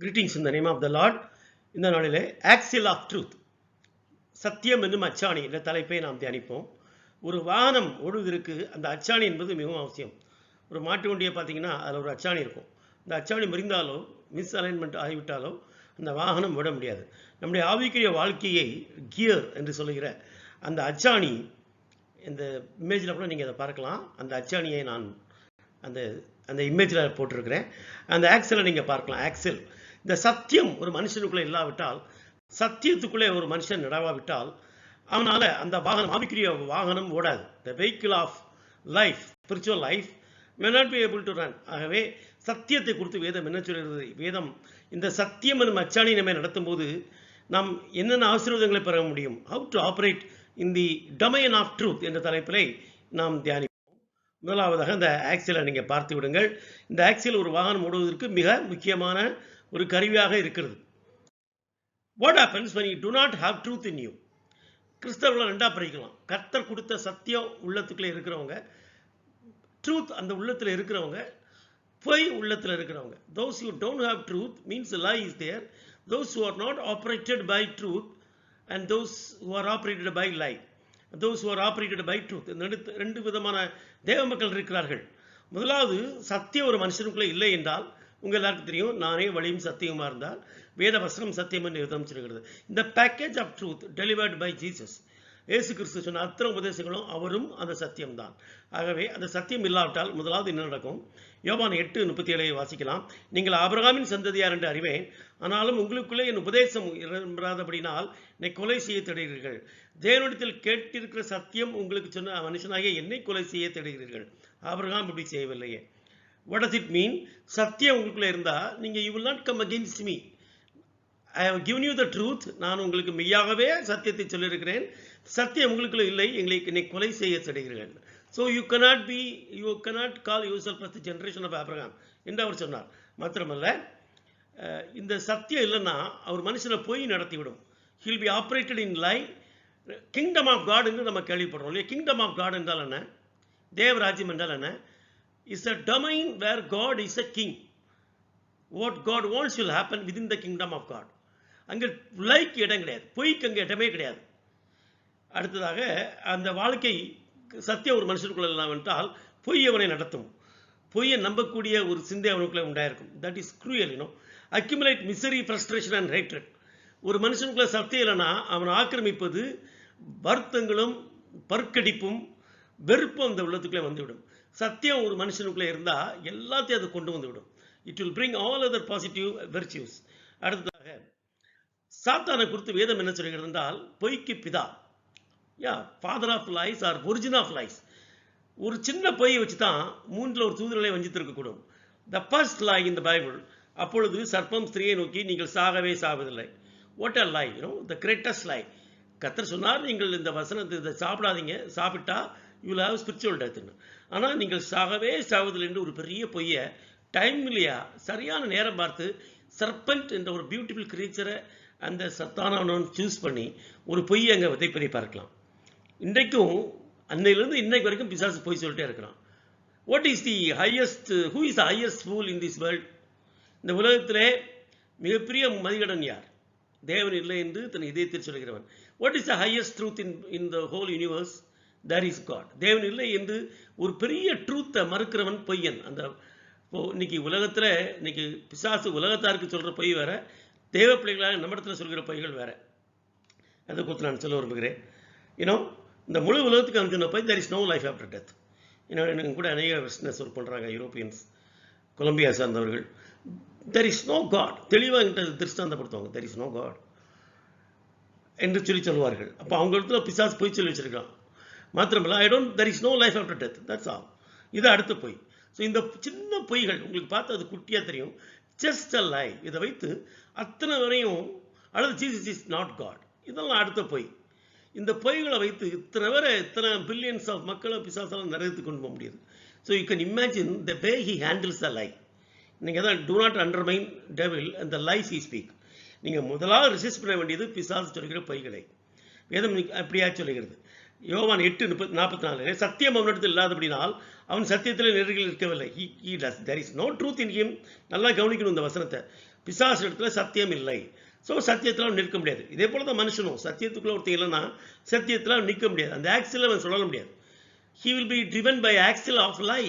Greetings in the name of the Lord. இந்த நாளிலே axial of truth, சத்தியம் என்னும் அச்சாணி என்ற தலைப்பை நாம் தியானிப்போம். ஒரு வாகனம் ஓடுவதற்கு அந்த அச்சாணி என்பது மிகவும் அவசியம். ஒரு மாட்டு வண்டியை பார்த்தீங்கன்னா அதில் ஒரு அச்சாணி இருக்கும். இந்த அச்சாணி முறிந்தாலோ மிஸ் அலைன்மெண்ட் ஆகிவிட்டாலோ அந்த வாகனம் ஓட முடியாது. நம்முடைய ஆவிக்குரிய வாழ்க்கையை கியர் என்று சொல்லுகிற அந்த அச்சாணி, இந்த இமேஜில் கூட நீங்கள் அதை பார்க்கலாம். அந்த அச்சாணியை நான் அந்த அந்த இமேஜில் போட்டிருக்கிறேன். அந்த ஆக்சலை நீங்கள் பார்க்கலாம். ஆக்சல், இந்த சத்தியம் ஒரு மனுஷனுக்குள்ளே இல்லாவிட்டால், சத்தியத்துக்குள்ளே ஒரு மனுஷன் நடவாவிட்டால் அவனால் அந்த வாகனம், ஆவிக்குரிய வாகனம் ஓடாது. The vehicle of life, spiritual life may not be able to run. ஆகவே சத்தியத்தை குறித்து வேதம் என்ன சொல்கிறது? வேதம் இந்த சத்தியம் என்னும் அச்சாணி நம்மை நடத்தும் போது நாம் என்னென்ன ஆசீர்வாதங்களை பெற முடியும், how to operate in the domain of truth என்ற தலைப்பிலை நாம் தியானிப்போம். முதலாவதாக இந்த ஆக்சிலை நீங்கள் பார்த்து விடுங்கள். இந்த ஆக்சில் ஒரு வாகனம் ஓடுவதற்கு மிக முக்கியமான ஒரு கருவியாக இருக்கிறது. What happens when you do not have truth in you? கிறிஸ்தவர்களை ரெண்டா பிரிக்கலாம். கர்த்தர் கொடுத்த சத்தியம் உள்ளத்துக்குள்ளே இருக்கிறவங்க, ட்ரூத் அந்த உள்ளத்தில் இருக்கிறவங்க, பொய் உள்ளத்தில் இருக்கிறவங்க. Those who don't have truth means the lie is there. Those who are not operated by truth and those who are operated by lie. Those who are operated by truth. இந்த ரெண்டு விதமான தேவ மக்கள் இருக்கிறார்கள். முதலாவது, சத்தியம் ஒரு மனுஷனுக்குள்ளே இல்லை என்றால், உங்கள் எல்லாருக்கும் தெரியும், நானே வழியும் சத்தியமாக இருந்தால் வேத வசனம் சத்தியம் என்று விதம் சொல்கிறது. இந்த package of truth delivered by Jesus, இயேசு கிறிஸ்து சொன்ன அத்தனை உபதேசங்களும் அவரும் அந்த சத்தியம்தான். ஆகவே அந்த சத்தியம் இல்லாவிட்டால் முதலாவது என்ன நடக்கும்? யோவான் 8:37 வாசிக்கலாம். நீங்கள் ஆபிரகாமின் சந்ததியார் என்று அறிவேன், ஆனாலும் உங்களுக்குள்ளே என் உபதேசம் இராதபடினால் என்னை கொலை செய்ய தேடுகிறீர்கள். தேவனிடத்தில் கேட்டிருக்கிற சத்தியம் உங்களுக்கு சொன்ன மனுஷனாகிய என்னை கொலை செய்ய தேடுகிறீர்கள். ஆபிரகாம் இப்படி செய்யவில்லையே. What does it mean? சத்தியம் உங்களுக்குள்ளே இருந்தால் நீங்கள் you will not come against me. I have given you the truth. நான் உங்களுக்கு மெய்யாகவே சத்தியத்தை சொல்லியிருக்கிறேன். சத்தியம் உங்களுக்குள்ள இல்லை, என்னை கொலை செய்ய தேடுகிறீர்கள். So you cannot call yourself as the generation of Abraham என்று அவர் சொன்னார். மாத்திரமல்ல, இந்த சத்தியம் இல்லைன்னா அவர் மனுஷனை போய் நடத்திவிடும். He will be operated in lie. Kingdom of God என்று நம்ம கேள்விப்படுறோம் இல்லையா? கிங்டம் ஆஃப் காட் என்றால் என்ன? தேவராஜ்யம் என்றால் என்ன? Is a domain where God is a king. What God wants will happen within the kingdom of God. அங்கே லைக்கு இடம் கிடையாது, பொய்க்கு அங்கே இடமே கிடையாது. அடுத்ததாக, அந்த வாழ்க்கை சத்தியம் ஒரு மனுஷனுக்குள்ள இல்லாமல் என்றால் பொய் அவனை நடத்தும். பொய்யை நம்பக்கூடிய ஒரு சிந்தை அவனுக்குள்ளே உண்டாயிருக்கும். That is cruel. Accumulate misery, frustration and hatred. ஒரு மனுஷனுக்குள்ள சத்தியம் இல்லைன்னா அவன் ஆக்கிரமிப்பது வருத்தங்களும் பற்கடிப்பும் வெறுப்பும் அந்த உள்ளத்துக்குள்ளே வந்துவிடும். சத்தியம் ஒரு மனுஷனுக்குள்ளே இருந்தால் எல்லாத்தையும் அது கொண்டு வந்துவிடும். It will bring all other positive virtues. அடுத்ததாக, சாத்தானை குறித்து வேதம் என்ன சொல்கிறது என்றால், பொய்க்கு பிதா, father of lies or origin of lies. ஒரு சின்ன பொய்யை வச்சு தான் 3 ஒரு தூதர்களை வஞ்சித்திருக்கக்கூடும். The first lie in the Bible. அப்பொழுது சர்ப்பம் ஸ்திரியை நோக்கி, நீங்கள் சாகவே சாவதில்லை. What a lie, the greatest லை. கர்த்தர் சொன்னார், நீங்கள் இந்த வசனத்தை இதை சாப்பிடாதீங்க, சாப்பிட்டா you will have spiritual death. ஆனால் நீங்கள் சாகவே சாவதில்லை என்று ஒரு பெரிய பொய்யை டைம் இல்லையா, சரியான நேரம் பார்த்து சர்பென்ட் என்ற ஒரு பியூட்டிஃபுல் கிரீச்சரை அந்த சத்தானவன் சூஸ் பண்ணி ஒரு பொய்யை அங்கே விதைப்பதை பார்க்கலாம். இன்றைக்கும் அன்னையிலிருந்து இன்னைக்கு வரைக்கும் பிசாசு பொய் சொல்லிட்டே இருக்கிறான். What is the highest, who is the highest fool in this world? இந்த உலகத்திலே மிகப்பெரிய மதிகடன் யார்? தேவன் இல்லை என்று தன் இதயத்தில் சொல்கிறவன். What is the highest truth in the whole universe? That is God. தேவன் இல்லை என்று ஒரு பெரிய ட்ரூத்தை மறுக்கிறவன் பொய்யன். அந்த இன்னைக்கு உலகத்தில் இன்னைக்கு பிசாசு உலகத்தாருக்கு சொல்கிற பொய் வேற, தேவ பிள்ளைகளாக நம்மிடத்தில் சொல்கிற பொய்கள் வேற. அதை குறித்து நான் சொல்ல விரும்புகிறேன். இந்த முழு உலகத்துக்கு அனுப்பின பொய், there is no life after death. எனக்கு கூட அநேக பிஸ்னஸ் ஒர்க் பண்ணுறாங்க யூரோப்பியன்ஸ், கொலம்பியா சார்ந்தவர்கள். there is no God. தெளிவாக என்கிட்ட திருஷ்டாந்தப்படுத்துவாங்க. there is no God என்று சொல்லுவார்கள். அப்போ அவங்க இடத்துல பிசாசு பொய் சொல்லி வச்சிருக்கான். மாத்திரமில்ல, there is no life after death. that's all. இது அடுத்த பொய். ஸோ இந்த சின்ன பொய்கள் உங்களுக்கு பார்த்து அது குட்டியாக தெரியும். ஜஸ்ட் அ லை. இதை வைத்து அத்தனை வரையும், அல்லது ஜீசஸ் இஸ் நாட் காட், இதெல்லாம் அடுத்த பொய். இந்த பொய்களை வைத்து இத்தனை பில்லியன்ஸ் ஆஃப் மக்களை பிசாசால் நிறைவேற்றி கொண்டு போக முடியுது. So you can imagine the way he handles the lie. நீங்கள் தான் do not undermine devil and the lies he speak. நீங்கள் முதலாக ரெசிஸ்ட் பண்ண வேண்டியது பிசாசு சொல்கிற பொய்களை. வேதம் அப்படியா சொல்லுகிறது. யோவான் 8:44, சத்தியம் அவனிடத்தில் இல்லாதபடினால் அவன் சத்தியத்தில் நெருங்கில் இருக்கவில்லை. There is no truth in him. நல்லா கவனிக்கணும் இந்த வசனத்தை. பிசாசு இடத்துல சத்தியம் இல்லை. ஸோ சத்தியத்தில் நிற்க முடியாது. இதே போல தான் மனுஷனும் சத்தியத்துக்குள்ள ஒருத்தர் இல்லைன்னா சத்தியத்தில் நிற்க முடியாது. அந்த ஆக்சில் அவன் சொல்ல முடியாது. He will be driven by axle of lie.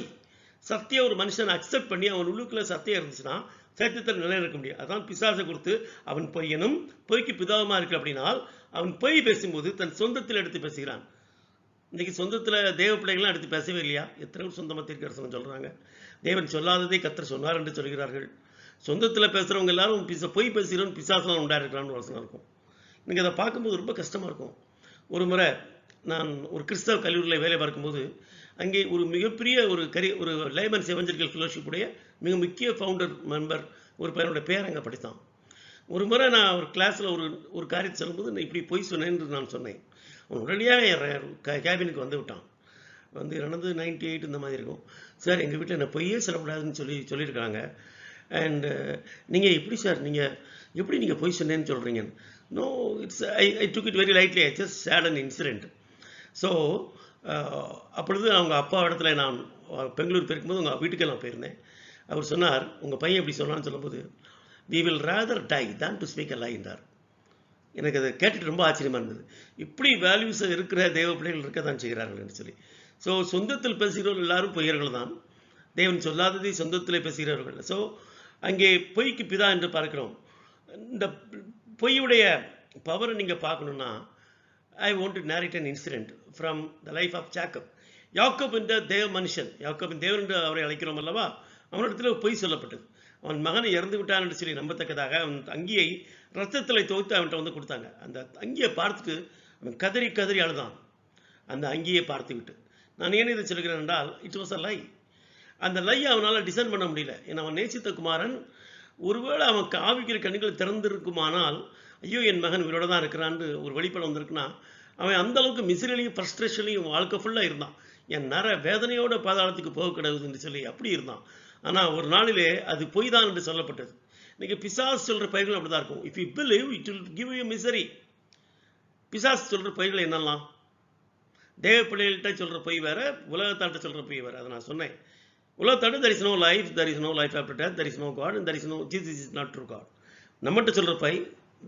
சத்தியம் ஒரு மனுஷன் அக்செப்ட் பண்ணி அவன் உள்ளுக்குள்ள சத்தியம் இருந்துச்சுன்னா சத்தியத்தில் நிலைநிற்க முடியும். அதான் பிசாசை கொடுத்து அவன் பொய்யனும் பொய்க்கு பிதாவுமா இருக்கு அப்படின்னா அவன் பொய் பேசும்போது தன் சொந்தத்தில் எடுத்து பேசுகிறான். இன்னைக்கு சொந்தத்தில் தேவ பிள்ளைகள்லாம் எடுத்து பேசவே இல்லையா? எத்தனை சொந்தமாக தீர்க்கரசனம் சொல்கிறாங்க. தேவன் சொல்லாததை கர்த்தர் சொன்னார் என்று சொல்கிறார்கள். சொந்தத்தில் பேசுகிறவங்க எல்லாரும் பொய் பேசுகிறவன் பிசாசெல்லாம் உண்டாயிருக்கிறான்னு வசனம் இருக்கும். எனக்கு அதை பார்க்கும்போது ரொம்ப கஷ்டமாக இருக்கும். ஒரு முறை நான் ஒரு கிறிஸ்தவ கல்லூரியில் வேலை பார்க்கும்போது அங்கே ஒரு மிகப்பெரிய ஒரு லைமன்ஸ் எவஞ்சலிக்கல் ஃபெலோஷிப்புடைய மிக முக்கிய ஃபவுண்டர் மெம்பர் ஒரு பையனோட பேர் அங்கே படித்தான். ஒரு முறை நான் ஒரு கிளாஸில் ஒரு காரியத்தை சொல்லும்போது நான் இப்படி பொய் சொன்னேன்னு நான் சொன்னேன். அவன் உடனடியாக என் கேபினுக்கு வந்து விட்டான். வந்து நடந்து 98 இந்த மாதிரி இருக்கும். சார் எங்கள் வீட்டில் என்ன பொய்யே சொல்லக்கூடாதுன்னு சொல்லியிருக்காங்க. அண்ட் நீங்கள் எப்படி சார் எப்படி நீங்கள் பொய் சொன்னேன்னு சொல்கிறீங்க? No, it's I took it very lightly. I just said an incident. So அப்பொழுது அவங்க அப்பா இடத்துல நான் பெங்களூர் போயிருக்கும்போது உங்கள் வீட்டுக்கே நான் போயிருந்தேன். அவர் சொன்னார், உங்கள் பையன் எப்படி சொன்னான்னு சொல்லும்போது, we will rather die than to speak a lie என்றார். எனக்கு அதை கேட்டுட்டு ரொம்ப ஆச்சரியமாக இருந்தது. இப்படி வேல்யூஸ் இருக்கிற தேவ பிள்ளைகள் இருக்க தான் செய்கிறார்கள் என்று சொல்லி. ஸோ சொந்தத்தில் பேசுகிறவர்கள் எல்லாரும் பொய்யர்கள் தான். தேவன் சொல்லாததை சொந்தத்தில் பேசுகிறவர்கள். ஸோ அங்கே பொய்க்கு பிதா என்று பார்க்கிறோம். இந்த பொய்யுடைய பவரை நீங்கள் பார்க்கணுன்னா I want to narrate an incident from the life of Jacob. Yakob என்ற தேவ மனுஷன், யாக்கோபின் தேவன் என்று அவரை அழைக்கிறோம் அல்லவா, அவனிடத்தில் பொய் சொல்லப்பட்டது. அவன் மகனை இறந்து விட்டான் என்று சொல்லி நம்பத்தக்கதாக அவன் அங்கியை ரத்தத்தில் துவைத்து அவன்கிட்ட வந்து கொடுத்தாங்க. அந்த அங்கியை பார்த்துட்டு அவன் கதறி கதறி அழுதான். அந்த அங்கியை பார்த்து விட்டு நான் ஏன் இதை சொல்கிறேன் என்றால், இட் வாஸ் அ லை. அந்த லையை அவனால் டிசைன் பண்ண முடியல. ஏன்னா அவன் நேசித்த குமாரன், ஒருவேளை அவன் ஆவிக்கிற கண்கள் திறந்திருக்குமானால், ஐயோ என் மகன் இவரோட தான் இருக்கிறான்னு ஒரு வெளிப்படம் வந்திருக்குன்னா, அவன் அந்த அளவுக்கு மிசிலையும் ஃப்ரஸ்ட்ரேஷன்லையும் வாழ்க்கை ஃபுல்லாக இருந்தான். என் வேதனையோட பாதாளத்துக்கு போக கிடையாதுன்னு சொல்லி அப்படி இருந்தான். ஆனால் ஒரு நாளிலே அது பொய் தான் என்று சொல்லப்பட்டது. இன்னைக்கு பிசாஸ் சொல்கிற பயிர்கள் அப்படி தான் இருக்கும். If you believe it will give you misery. பிசாஸ் சொல்கிற பயிர்கள் என்னெல்லாம்? தேவ பிள்ளைகள்கிட்ட சொல்கிற பொய் வேற, உலகத்தாட்ட சொல்கிற பொய் வேற. அதை நான் சொன்னேன். உலகத்தாட்ட there is no life, there is no life after death, there is no God, and there is no Jesus is not true God. நம்மகிட்ட சொல்கிற by,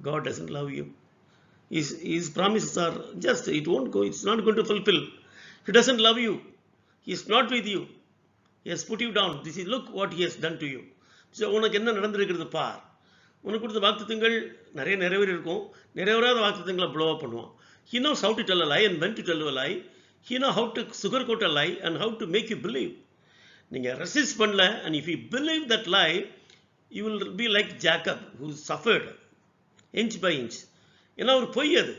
God doesn't love you. His promises are just, it won't go, it's not going to fulfill. He doesn't love you. He is not with you. He has put you down. This is, look what he has done to you. So உனக்கு என்ன நடந்திருக்கிறது பார். உனக்கு கொடுத்த வாக்குத்தங்கள் நிறைய நிறைவேறி இருக்கும். நிறைவேறாத வாக்குத்தங்களை flow அப் பண்ணுவான். He knows how to tell a lie and when to tell a lie. He knows how to sugarcoat a lie and how to make you believe. நீங்கள் ரெசிஸ்ட் பண்ணல, and if you believe that lie, you will be like Jacob who suffered inch by inch. ஏன்னா ஒரு பொய் அது.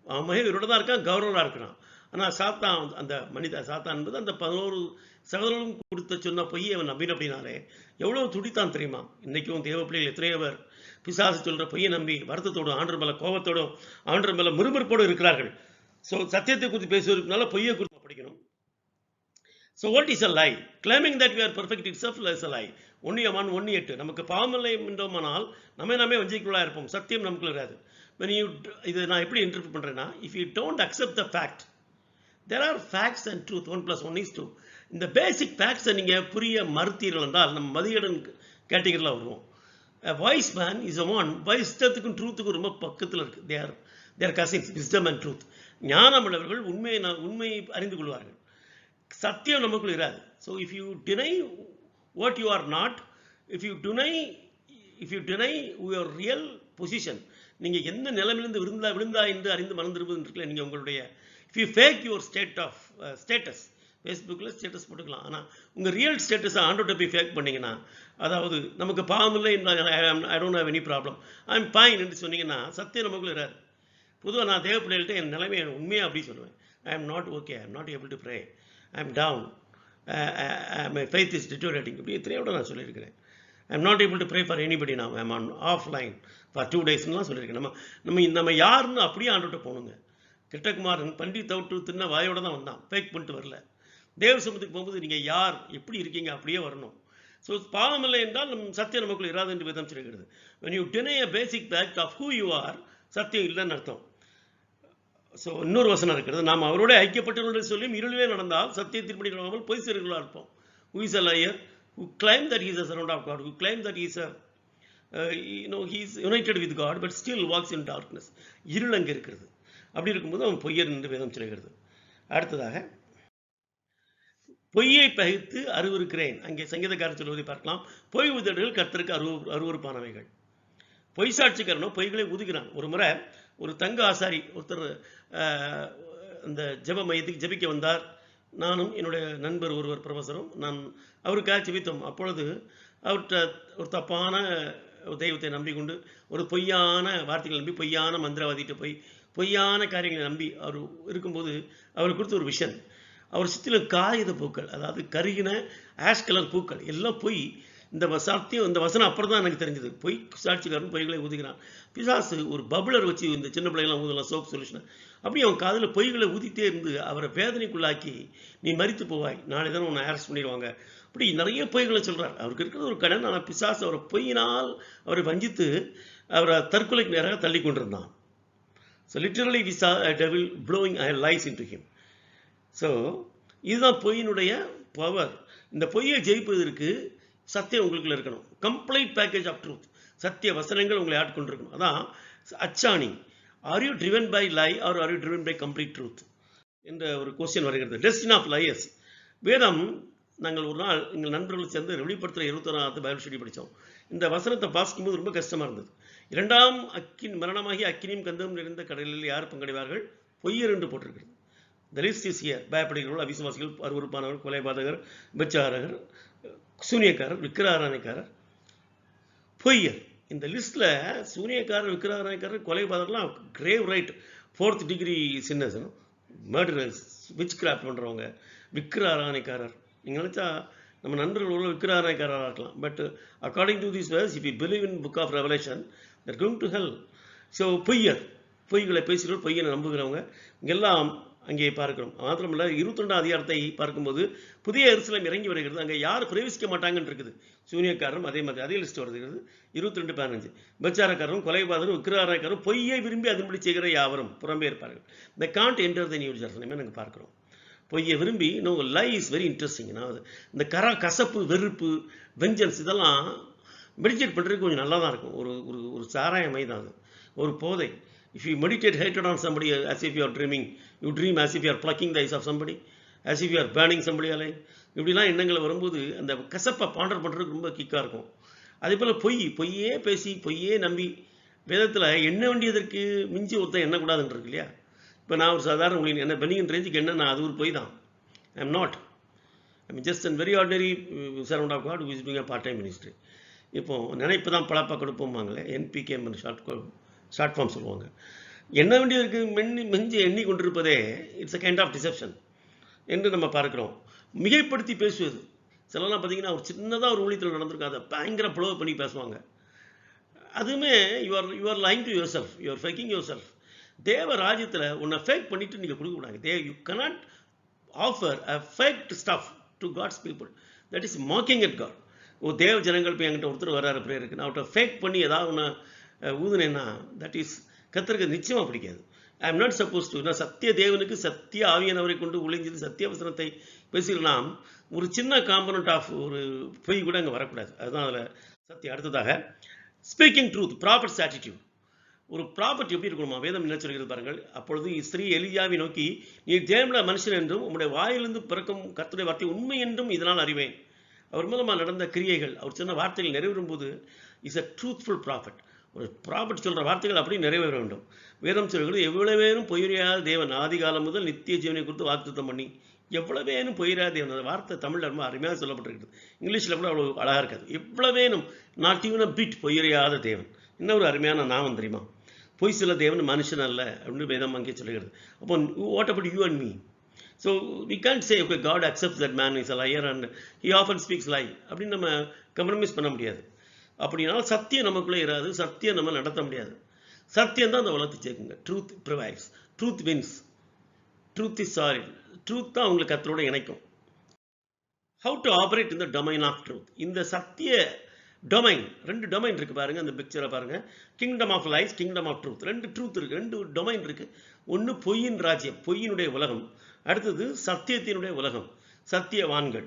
அவன் மகன் இவரோட தான் இருக்கான், கௌரவராக இருக்கிறான். ஆனால் சாத்தான், அந்த சாத்தான் என்பது அந்த 11 சகோதரர்களும் கொடுத்த சொன்ன பொய்யை அவன் நம்பின அப்படின்னாலே எவ்வளோ துடித்தான் தெரியுமா? இன்றைக்கும் தேவ பிள்ளைகள் எத்தனையோ பேர் பிசாசு சொல்கிற பொய்யை நம்பி வருத்தத்தோடும் ஆண்டர் மேலே கோபத்தோடும் ஆண்டர் மேலே முறுமுறுப்போடு இருக்கிறார்கள். ஸோ சத்தியத்தை குறித்து பேசுவதற்குனால பொய்யை குறித்து படிக்கணும். So what is a lie? Claiming that we are perfect itself is a lie. 1 1:8 நமக்கு பாவமில்லை என்றோமானால் நாமே வஞ்சிக்கலாக இருப்போம். சத்தியம் நமக்குள்ள இருக்காது. when you இதை நான் எப்படி இன்டர்பிரட் பண்ணுறேன்னா, if you don't accept the fact, there are facts and truth, 1 + 1 is 2. இந்த பேசிக் ஃபேக்ட்ஸை நீங்கள் புரிய மறுத்தீர்கள் என்றால் நம்ம மதியடன் கேட்டகரியில் வருவோம். Wise man is a one. வைஸ்டத்துக்கும் ட்ரூத்துக்கும் ரொம்ப பக்கத்தில் இருக்குது. Their cousins, wisdom and truth. ஞானமுள்ளவர்கள் உண்மையை அறிந்து கொள்வார்கள். சத்தியம் நமக்குள் இராது. So if you deny what you are not, if you deny your real position, நீங்கள் எந்த நிலைமையிலிருந்து விழுந்தா என்று அறிந்து மறந்துருப்பது இருக்குல்ல, நீங்கள் உங்களுடைய if you fake your status, ஃபேஸ்புக்கில் ஸ்டேட்டஸ் போட்டுக்கலாம், ஆனால் உங்கள் ரியல் ஸ்டேட்டஸை ஆண்டோட்ட போய் ஃபேக் பண்ணிங்கன்னா, அதாவது நமக்கு பாவம் இல்லை, I don't have any problem, I am fine என்று சொன்னீங்கன்னா சத்தியம் நமக்குள்ள இராது. பொதுவாக நான் தேவ பிள்ளைகள்கிட்ட என் நிலைமையை உண்மையாக அப்படி சொல்லுவேன். I am not okay, I am not able to pray, I am down, my faith is deteriorating, இப்படி எத்தனையோட நான் சொல்லியிருக்கிறேன். I am not able to pray for anybody, நான் I am on offline for 2 daysலாம் சொல்லியிருக்கேன். நம்ம யாருன்னு அப்படியே ஆண்டோட்ட போகணுங்க. கிருஷ்ணகுமாரன் பண்டி தவிட்டு தின்ன வாயோட தான் வந்தான், ஃபேக் பண்ணிட்டு வரல. தேவ சமூகத்துக்கு போகும்போது நீங்கள் யார் எப்படி இருக்கீங்க அப்படியே வரணும். ஸோ பாவம் இல்லை என்றால் சத்தியம் நமக்குள்ள இராது என்று விதம் சொல்கிறது. when you deny a basic fact of who you are, சத்தியம் இல்லைன்னு அர்த்தம். ஸோ இன்னொரு வசனம் இருக்கிறது, நாம் அவரோட ஐக்கியப்பட்டவர்கள் சொல்லியும் இருளிலே நடந்தால் சத்தியத்தின்படி நடவாமல் பொய் செய்கிறவர்களாக இருப்போம். who is a liar, who claim that he is a servant of God, who claim that he is a he is united with God but still walks in darkness. இருள் அங்கே இருக்கிறது. அப்படி இருக்கும்போது அவன் பொய்யர் என்று வேதம் சொல்கிறது. அடுத்ததாக பொய்யை பகைத்து அருவருக்கிறேன். அங்கே சங்கீதக்காரர் சொல்வதை பார்க்கலாம். பொய் உதடுகள் கர்த்தருக்கு அருவருப்பானவைகள். பொய் சாட்சிக்காரனோ பொய்களை ஊதுகிறான். ஒரு முறை ஒரு தங்க ஆசாரி ஒருத்தர் அந்த ஜெப மையத்துக்கு ஜெபிக்க வந்தார். நானும் என்னுடைய நண்பர் ஒருவர் ப்ரொஃபஸரும் அவருக்காக ஜெபித்தோம். அப்பொழுது அவர்கிட்ட ஒரு தப்பான தெய்வத்தை நம்பிக்கொண்டு ஒரு பொய்யான வார்த்தைகளை நம்பி பொய்யான மந்திரவாதிட்டு போய் பொய்யான காரியங்களை நம்பி அவர் இருக்கும்போது அவர் கொடுத்த ஒரு விஷன், அவர் சுற்றிலும் காகித பூக்கள், அதாவது கருகின ஆஷ் கலர் பூக்கள் எல்லாம் பொய். இந்த வசனம் அப்புறம் தான் எனக்கு தெரிஞ்சது. பொய் சாட்சிக்காரன் பொய்களை ஊதுகிறான். பிசாசு ஒரு பபுளர் வச்சு இந்த சின்ன பிள்ளைகள்லாம் ஊதலாம், சோப் சொல்யூஷன். அப்படி அவன் காதில் பொய்களை ஊதித்தே இருந்து அவரை வேதனைக்குள்ளாக்கி நீ மரித்து போவாய், நாளை தான் உன்னை அரெஸ்ட் பண்ணிடுவாங்க, அப்படி நிறைய பொய்களை சொல்கிறார். அவருக்கு இருக்கிறது ஒரு கடன். ஆனால் பிசாசு அவரை பொய்யினால் அவரை வஞ்சித்து அவரை தற்கொலைக்கு நேராக தள்ளி கொண்டிருந்தான். So literally we saw a devil blowing lies into him. ஸோ இதுதான் பொய்யினுடைய பவர். இந்த பொய்யை ஜெயிப்பதற்கு சத்தியம் உங்களுக்குள்ள இருக்கணும். Complete package of truth. சத்திய வசனங்கள் உங்களை ஆட்கொண்டிருக்கணும். அதான் அச்சாணி. Are you driven by lie or are you driven by complete truth என்ற ஒரு கொஸ்டின் வருகிறது. Destiny of liars. வேதம் நாங்கள் ஒரு நாள் எங்கள் நண்பர்கள் சேர்ந்து வெளிப்படுத்துகிற 21ஆவது பைபிள் ஸ்டடி படித்தோம். இந்த வசனத்தை வாசிக்கும்போது ரொம்ப கஷ்டமாக இருந்தது. இரண்டாம் மரணமாகி அக்கினியும் கந்தமும் நிறைந்த கடலில் யார் பங்கடைவார்கள்? பொய்யர் என்று போட்டிருக்கிறது. The list is here. பயப்படுகிறவர்கள், அவிசுவாசிகள், அருவருப்பானவர், கொலைபாதகர், விபச்சாரகர், சூனியக்காரர், விக்கிரகாராதனைக்காரர், பொய்யர். இந்த லிஸ்ட்டில் சூனியக்காரர், விக்கிரகாராதனைக்காரர், கொலைபாதகர்லாம் grave right 4th degree sins, murderers, witchcraft பண்ணுறவங்க, விக்கிரகாராதனைக்காரர். நீங்கள் நினச்சா நம்ம நண்பர்கள் விக்கிரகாராதனைக்காரராக இருக்கலாம். But according to this verse, if you believe in book of revelation, that going to hell. So பொய்யர், பொய்களை பேசுகிறோம், பொய்யை நம்புகிறவங்க இங்கெல்லாம் அங்கே பார்க்கிறோம். மாத்திரமல்ல 22ஆம் அதிகாரத்தை பார்க்கும்போது புதிய எருசலேம் இறங்கி வருகிறது. அங்கே யார் பிரவேசிக்க மாட்டாங்கன்னு இருக்குது. சூனியக்காரரும் அதே மாதிரி அதே லிஸ்ட் வருகிறது. 22:15. பச்சாரக்காரரும், கொலைபாதரும், விக்கிரகாரக்காரரும், பொய்யை விரும்பி அதன்படி செய்கிற யாவரும் புறம்பே இருப்பார்கள். They can't enter the New Jerusalem நாங்கள் பார்க்கிறோம். பொய்யை விரும்பி லை இஸ் வெரி இன்ட்ரெஸ்டிங். இந்த கசப்பு, வெறுப்பு, வெஞ்சன்ஸ் இதெல்லாம் மெடிடேட் பண்ணுறதுக்கு கொஞ்சம் நல்லா தான் இருக்கும். ஒரு சாராயமை தான் அது, ஒரு போதை. If you meditate hatred on somebody as if you are dreaming, you dream as if you are plucking the eyes of somebody, as if you are burning somebody alive. இப்படிலாம் எண்ணங்களை வரும்போது அந்த கசப்பை பாண்டர் பண்ணுறதுக்கு ரொம்ப கிக்காக இருக்கும். அதே போல் பொய்யே பேசி பொய்யே நம்பி வேதத்தில் எண்ண வேண்டியதற்கு மிஞ்சி ஒருத்தன் எண்ணக்கூடாதுன்னு இருக்கு இல்லையா? இப்போ நான் ஒரு சாதாரண உங்களுக்கு என்ன பெனியன் ரேஞ்சுக்கு என்ன அது ஒரு பொய் தான். I am not. I mean just and very ordinary servant of God who is doing a part time ministry. இப்போ நினைப்பு தான் பழப்பா கொடுப்போமாங்களே, NPK ஷார்ட் ஃபார்ம் சொல்லுவாங்க. எண்ண வேண்டியதற்கு மிஞ்சி எண்ணி கொண்டிருப்பதே it's a kind of deception என்று நம்ம பார்க்குறோம். மிகைப்படுத்தி பேசுவது. சிலலாம் பார்த்தீங்கன்னா ஒரு சின்னதாக ஒரு ஊழியத்தில் நடந்திருக்கும், அதை பயங்கர ப்ளோ பண்ணி பேசுவாங்க. அதுவுமே you are lying to yourself, you are faking yourself. தேவ ராஜ்யத்தில் உன்னை ஃபேக் பண்ணிட்டு நீங்கள் கொடுக்கக்கூடாது. You cannot offer a faked stuff to God's people. That is mocking at God. தேவ ஜனங்கள் போய் என்கிட்ட ஒருத்தர் வராரு ப்ரேயருக்கு, நான் அவர்கிட்ட ஃபேக் பண்ணி ஏதாவது ஒன்று ஊதுனேன்னா தட் இஸ் கர்த்தருக்கு நிச்சயமாக பிடிக்காது. ஐ எம் நாட் சப்போஸ் டு. நான் சத்திய தேவனுக்கு சத்திய ஆவியானவரை கொண்டு ஒளிஞ்சது சத்திய வசனத்தை பேசுகிறோம். ஒரு சின்ன காம்பனண்ட் ஆஃப் ஒரு பொய் கூட அங்கே வரக்கூடாது. அதுதான் அதில் சத்தியம். அடுத்ததாக ஸ்பீக்கிங் ட்ரூத், ப்ராப்பர்ஸ் ஆட்டிடியூட். ஒரு ப்ராப்பர்ட்டி எப்படி இருக்கணுமா? வேதம் என்ன சொல்கிறது பாருங்கள். அப்பொழுது ஸ்திரீ எலியாவை நோக்கி, நீ தேவனுடைய மனுஷன் என்றும் உம்முடைய வாயிலிருந்து பிறக்கும் கர்த்தருடைய வார்த்தை உண்மை என்றும் இதனால் அறிவேன். அவர் மூலமாக நடந்த கிரியைகள், அவர் சொன்ன வார்த்தைகள் நிறைவேறும் போது இஸ் அ ட்ரூத்ஃபுல் ப்ராஃபட். ஒரு ப்ராஃபட் சொல்கிற வார்த்தைகள் அப்படி நிறைவேற வேண்டும். வேதம் சொல்கிறது, எவ்வளவேனும் பொய்யாத தேவன் ஆதி காலம் முதல் நித்திய ஜீவனை குறித்து வாக்குத்தத்தம் பண்ணி, எவ்வளவேனும் பொய்யாத தேவன். அந்த வார்த்தை தமிழில் ரொம்ப அருமையாக சொல்லப்பட்டிருக்குது. இங்கிலீஷில் கூட அவ்வளோ அழகாக இருக்காது. எவ்வளவேனும், நாட் ஈவன் அ பிட், பொய்யாத தேவன். இன்னொரு அருமையான நாமம் தெரியுமா? பொய் சொல்ல தேவன் மனுஷன் அல்ல அப்படின்னு வேதம் அங்கே சொல்லுகிறது. அப்போ what about you and me? So we can't say okay God accepts that man is a liar and he often speaks lie அப்படின்னு நம்ம கம்ப்ரமைஸ் பண்ண முடியாது. அப்படின்னாலும் சத்தியம் நமக்குள்ளே இராது, சத்தியம் நம்ம நடத்த முடியாது. சத்தியம் தான் அந்த உலகத்தை சேர்க்குங்க. Truth prevails, truth wins, truth is solid. Truth தான் உங்களுக்கு கர்த்தரோட இணைக்கும். How to operate in the domain of truth. இந்த சத்திய டொமைன், 2 டொமைன் இருக்குது பாருங்கள். அந்த பிக்சரை பாருங்கள். Kingdom of lies, kingdom of truth. 2 truth இருக்குது, 2 டொமைன் இருக்குது. ஒன்று பொய்யின் ராஜ்யம், பொய்யினுடைய உலகம். அடுத்தது சத்தியத்தினுடைய உலகம், சத்தியவான்கள்.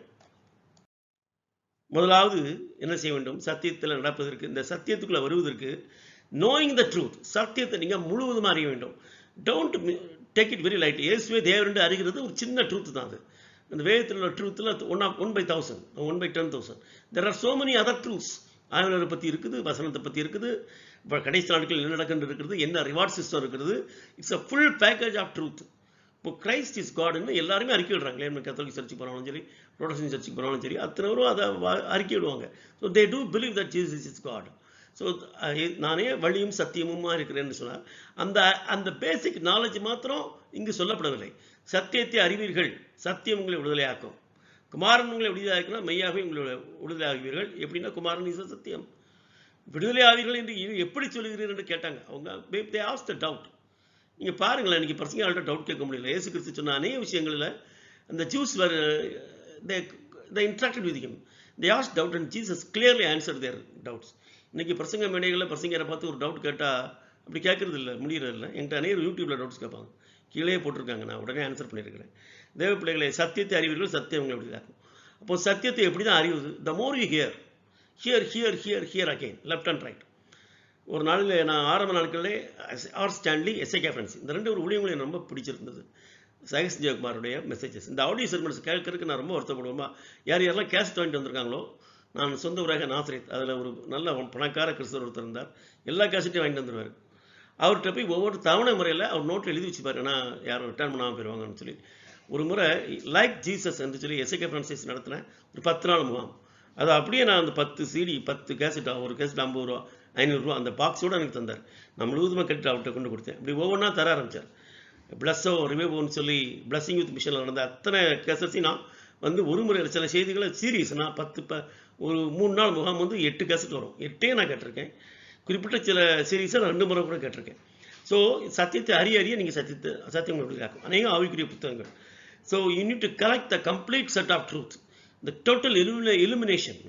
முதலாவது என்ன செய்ய வேண்டும்? சத்தியத்தில் நடப்பதற்கு, இந்த சத்தியத்துக்குள்ள வருவதற்கு knowing the truth, சத்தியத்தை நீங்க முழுவதுமா அறிய வேண்டும். don't take it very lightly. இயேசுவே தேவன் என்று அறிகிறது ஒரு சின்ன ட்ரூத் தான் அது. அந்த வேதத்தில் உள்ள ட்ரூத்தில் 1/1000, 1/10,000. there are so many other truths. ஆண்டவரை பற்றி இருக்குது, வசனத்தை பற்றி இருக்குது, கடைசி நாட்களில் என்ன நடக்குன்னு இருக்கிறது, என்ன ரிவார்ட் சிஸ்டம் இருக்கிறது. It's a full package of truth. இப்போ கிரைஸ்ட் இஸ் காட்னு எல்லாருமே அறிக்கை விடுறாங்க. கத்தோலிக் சர்ச்சுக்கு போனாலும் சரி, புரோட்டஸ்டன்ட் சர்ச்சுக்கு போனாலும் சரி, அத்தனைவரும் அதை அறிக்கை விடுவாங்க. So they do believe that Jesus is God. So நானே வழியும் சத்தியமுமா இருக்கிறேன்னு சொன்னார். அந்த அந்த பேசிக் நாலேஜ் மாத்திரம் இங்கு சொல்லப்படவில்லை. சத்தியத்தை அறிவீர்கள், சத்தியம் உங்களை விடுதலையாக்கும். குமாரன் உங்களை விடுதலையாக்கினா மெய்யாகவே உங்களை விடுதலையாகுவீர்கள். எப்படின்னா குமாரன் இஸ் சத்தியம். விடுதலை ஆவீர்கள் என்று எப்படி சொல்லுகிறீர்கள் என்று கேட்டாங்க. அவங்க தே ஆஸ்க் த டவுட். நீங்கள் பாருங்களேன், இன்னைக்கு பசங்கள்ட்ட டவுட் கேட்க முடியல. இயேசு கிறிஸ்து சொன்ன அநேக விஷயங்களில் அந்த juice they interacted with him. They asked doubt and Jesus clearly answered their doubts. இன்னைக்கு பிரசங்க மேடைகளில் பிரசங்கரை பார்த்து ஒரு டவுட் கேட்டால் அப்படி கேட்கறது இல்லை, முடியறது இல்லை. என்கிட்ட அநேக யூடியூப்பில் டவுட்ஸ் கேட்பாங்க, கீழே போட்டிருக்காங்க, நான் உடனே ஆன்சர் பண்ணியிருக்கிறேன். தேவ பிள்ளைகளை, சத்தியத்தை அறிவீர்கள், சத்தியம் உங்களை எப்படி இருக்கும். அப்போ சத்தியத்தை எப்படி தான் அறிவுது? The more you hear again, left and right. ஒரு நாளில் நான் ஆரம்ப நாட்களிலே ஆர் ஸ்டான்லி, எஸ்ஐகே ஃப்ரெண்ட்ஸ், இந்த ரெண்டு ஒரு ஊழியங்களும் எனக்கு ரொம்ப பிடிச்சிருந்தது. சைஸ் ஜெயக்குமாருடைய மெசேஜஸ், இந்த ஆடியோ செக்மெண்ட்ஸ் கேட்கறதுக்கு நான் ரொம்ப வருத்தப்படுவேன். யாரெல்லாம் கேஸ்ட் வாங்கிட்டு வந்திருக்காங்களோ, நான் சொந்த ஊராக நாசரேத், அதில் ஒரு நல்ல பணக்கார கிறிஸ்தவர் ஒருத்தர் இருந்தார். எல்லா கேசட்டையும் வாங்கிட்டு வந்துடுவார். அவர்கிட்ட போய் ஒவ்வொரு தவணை முறையில் அவர் நோட்டில் எழுதி வச்சுப்பார், ஏன்னா யாரும் ரிட்டர்ன் பண்ணாமல் போயிடுவாங்கன்னு சொல்லி. ஒரு முறை லைக் ஜீசஸ் என்று சொல்லி எஸ்ஐகே ஃப்ரான்சைஸ் நடத்தின ஒரு 10 நாள் முகாம். அதை அப்படியே நான் அந்த 10 CD 10 கேசட், ஒரு கேசட் 50 ரூபா 500 ரூபா அந்த பாக்ஸோடு எனக்கு தந்தார். நான் முழுவதுமாக கட்டிட்டு அவர்கிட்ட கொண்டு கொடுத்தேன். இப்படி ஒவ்வொன்றா தர ஆரம்பித்தார். பிளஸ்ஸோ ரிவேவோன்னு சொல்லி பிளஸிங் யூத் மிஷனில் நடந்த அத்தனை கேசட்ஸையும் நான் வந்து ஒரு முறை சில செய்திகளை சீரீஸ் நான் 10 ஒரு 3 நாள் முகாம் வந்து 8 கேசட் வரும். 8 நான் கேட்டிருக்கேன். குறிப்பிட்ட சில சீரீஸை நான் 2 முறை கூட கேட்டிருக்கேன். ஸோ சத்தியத்தை அறிய நீங்கள் சத்தியம் எப்படி காக்கும் அநேக ஆவிக்குரிய புத்தகங்கள். So you need to collect the complete set of truth, the total illumination.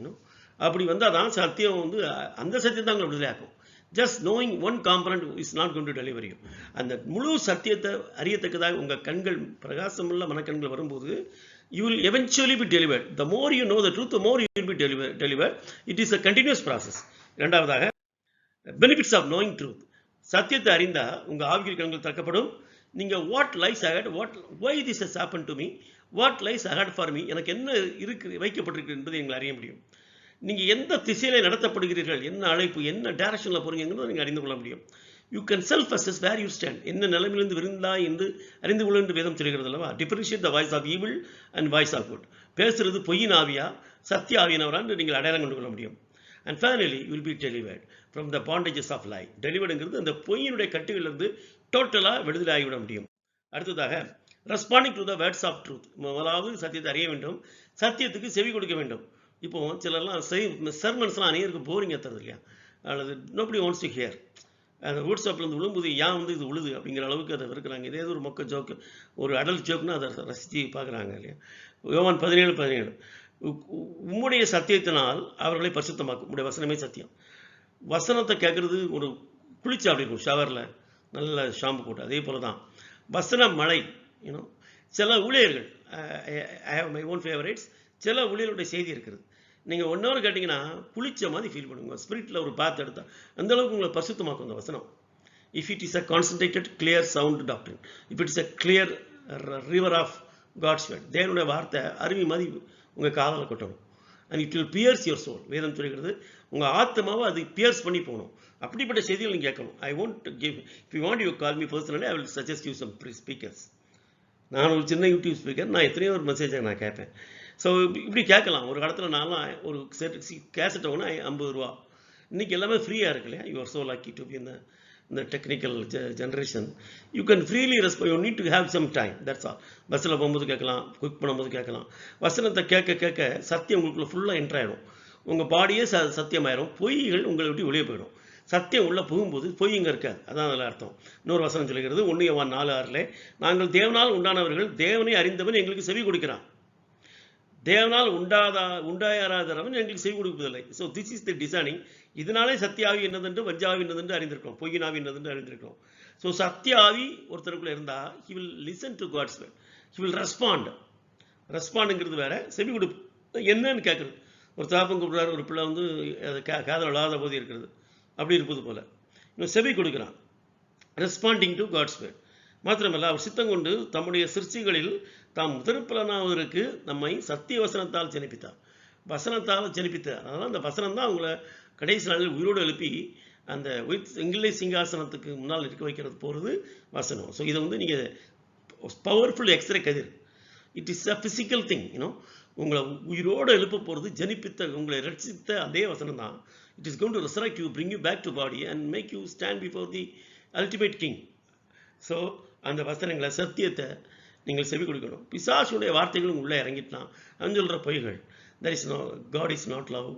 அப்படி வந்தால் தான் சத்தியம் வந்து அந்த சத்தியம் தான் உங்களை விடுதலையாக்கும். Just knowing one component is not going to deliver you. அந்த முழு சத்தியத்தை அறியத்தக்கதாக உங்கள் கண்கள் பிரகாசமுள்ள மனக்கண்கள் வரும்போது you will eventually be delivered. The more you know the truth, the more you will be delivered. It is a continuous process. இரண்டாவதாக benefits of knowing truth. சத்தியத்தை அறிந்தா உங்க ஆவிக்குரிய கண்கள் திறக்கப்படும். நீங்க what lies ahead, why this has happened to me, what lies ahead for me, எனக்கு என்ன இருக்கு வைக்கப்பட்டிருக்கு என்பதை நீங்கள் அறிய முடியும். நீங்க எந்த திசையில நடத்தப்படுகிறீர்கள், என்ன அழைப்பு, என்ன டைரக்ஷன்ல போறீங்கிறத நீங்க அறிந்து கொள்ள முடியும். You can self assess where you stand. என்ன நிலைமையிலிருந்து விருந்தாய் என்று அறிந்து கொள்ள என்று வேதம் சொல்கிறது அல்லவா. Differentiate the voice of evil and voice of good. பேசுறது பொய்யின் ஆவியா சத்திய ஆவியானவரா என்று நீங்கள் அடையாளம் கொண்டு கொள்ள முடியும். And finally you will be delivered from the bondages of lie. டெலிவர்டுங்கிறது அந்த பொய்யினுடைய கட்டுகளிலிருந்து டோட்டலா விடுதலை ஆகிவிட முடியும். அடுத்ததாக responding to the words of truth. முதலாவது சத்தியத்தை அறிய வேண்டும், சத்தியத்துக்கு செவி கொடுக்க வேண்டும். இப்போ சிலர்லாம் சர்மன்ஸ்லாம் அநேகருக்கு போரிங் ஏற்றுறது இல்லையா, அல்லது nobody wants to hear. அந்த வாட்ஸ்அப்லேருந்து விழும்போது ஏன் வந்து இது விழுது அப்படிங்கிற அளவுக்கு அதை இருக்கிறாங்க. இதே ஒரு மொக்க ஜோக்கு, ஒரு அடல்ட் ஜோக்குன்னா அதை ரசித்து பார்க்குறாங்க இல்லையா. யோவான் 17:17 உம்முடைய சத்தியத்தினால் அவர்களை பரிசுத்தமாக்கும். உம்முடைய வசனமே சத்தியம். வசனத்தை கேட்குறது ஒரு குளிச்சா அப்படி இருக்கும், ஷவரில் நல்ல ஷாம்பு போட்டு. அதே போல தான் வசன மழை. சில ஊழியர்கள், I have my own favourites, சில ஊழியர்களுடைய செய்தி இருக்கிறது. நீங்கள் 1 hour கேட்டிங்கன்னா குளிச்ச மாதிரி ஃபீல் பண்ணுங்க. ஸ்பிரிட்டில் ஒரு பாத் எடுத்தால் அந்த அளவுக்கு உங்களை பரிசுத்தமாக்கும் அந்த வசனம். If it is a concentrated clear sound doctrine, if it is a clear river of God's word, தேவனுடைய வார்த்தை அருவி மாதிரி உங்கள் காதில் கொட்டணும். And it will pierce your soul. வேதம் சொல்கிறது உங்கள் ஆத்மாவை அது பியர்ஸ் பண்ணி போகணும். அப்படிப்பட்ட செய்திகள் நீங்கள் கேட்கணும். I want give, if you want you call me personally, I will suggest you some speakers. நான் ஒரு சின்ன யூடியூப் ஸ்பீக்கர், நான் எத்தனையோ ஒரு மெசேஜை நான் கேட்பேன். ஸோ இப்படி கேட்கலாம். ஒரு காலத்தில் நான்லாம் ஒரு கேசட் வாங்கினா 50 ரூபா. இன்றைக்கி எல்லாமே ஃப்ரீயாக இருக்கு இல்லையா. You are so lucky to be இந்த technical generation. You can freely respond. You need to have some time, that's all. பஸ்ஸில் போகும்போது கேட்கலாம், குக் பண்ணும்போது கேட்கலாம். வசனத்தை கேட்க கேட்க சத்தியம் உங்களுக்குள்ள ஃபுல்லாக என்ட்ரு ஆகிடும். உங்கள் பாடியே சத்தியமாயிரும். பொய்கள் உங்களை விட்டு வெளியே போயிடும். சத்தியம் உள்ளே போகும்போது பொய் இங்கே இருக்காது. அதான் அதில் அர்த்தம். இன்னொரு வசனம் சொல்லுகிறது 1 யோவான் 4:6 நாங்கள் தேவனால் உண்டானவர்கள், தேவனை அறிந்தவன் எங்களுக்கு செவி கொடுக்கிறான். தேவனால் உண்டாயாராதவன் எங்களுக்கு செவி கொடுப்பதில்லை. So this is the designing. இதனாலே சத்தியாவி என்னதென்று வஞ்சாவி என்னதென்று அறிந்திருக்கிறோம், பொய்யினாவி என்னதென்று அறிந்திருக்கிறோம். ஸோ சத்தியாவி ஒருத்தருக்குள்ள இருந்தால் he will listen to God's word, he will respond. ரெஸ்பாண்டுங்கிறது வேற, செவி கொடுப்பு என்னன்னு கேட்குறது. ஒரு தாப்பம் கூப்பிடுறாரு, ஒரு பிள்ளை வந்து அது காதல் விழாத போது இருக்கிறது, அப்படி இருப்பது போல இவன் செவி கொடுக்கிறான், ரெஸ்பாண்டிங் டு காட்ஸ் வேர்ட். மாத்திரமல்ல அவர் சித்தம் கொண்டு தம்முடைய சிருஷ்டிகளில் தாம் முதற்பலனாவதற்கு நம்மை சத்திய வசனத்தால் ஜனிப்பித்தார். வசனத்தால் ஜனிப்பித்தார். அதனால் அந்த வசனம் தான் அவங்கள கடைசி நாளில் உயிரோடு எழுப்பி அந்த வெங்கலை சிங்காசனத்துக்கு முன்னால் இருக்க வைக்கிறது போகிறது வசனம். ஸோ இதை வந்து நீங்கள் பவர்ஃபுல் எக்ஸ்ரே கதிர், it is a physical thing. உங்களை உயிரோடு எழுப்ப போகிறது ஜனிப்பித்த உங்களை ரட்சித்த அதே வசனம் தான். It is going to resurrect you, bring you back to body and make you stand before the ultimate king. So அந்த வசனங்களை சத்தியத்தை நீங்கள் செவி கொடுக்கணும். பிசாசுடைய வார்த்தைகளும் உள்ளே இறங்கிட்டான். அவன் சொல்கிற பொய்கள், there is no God is not love,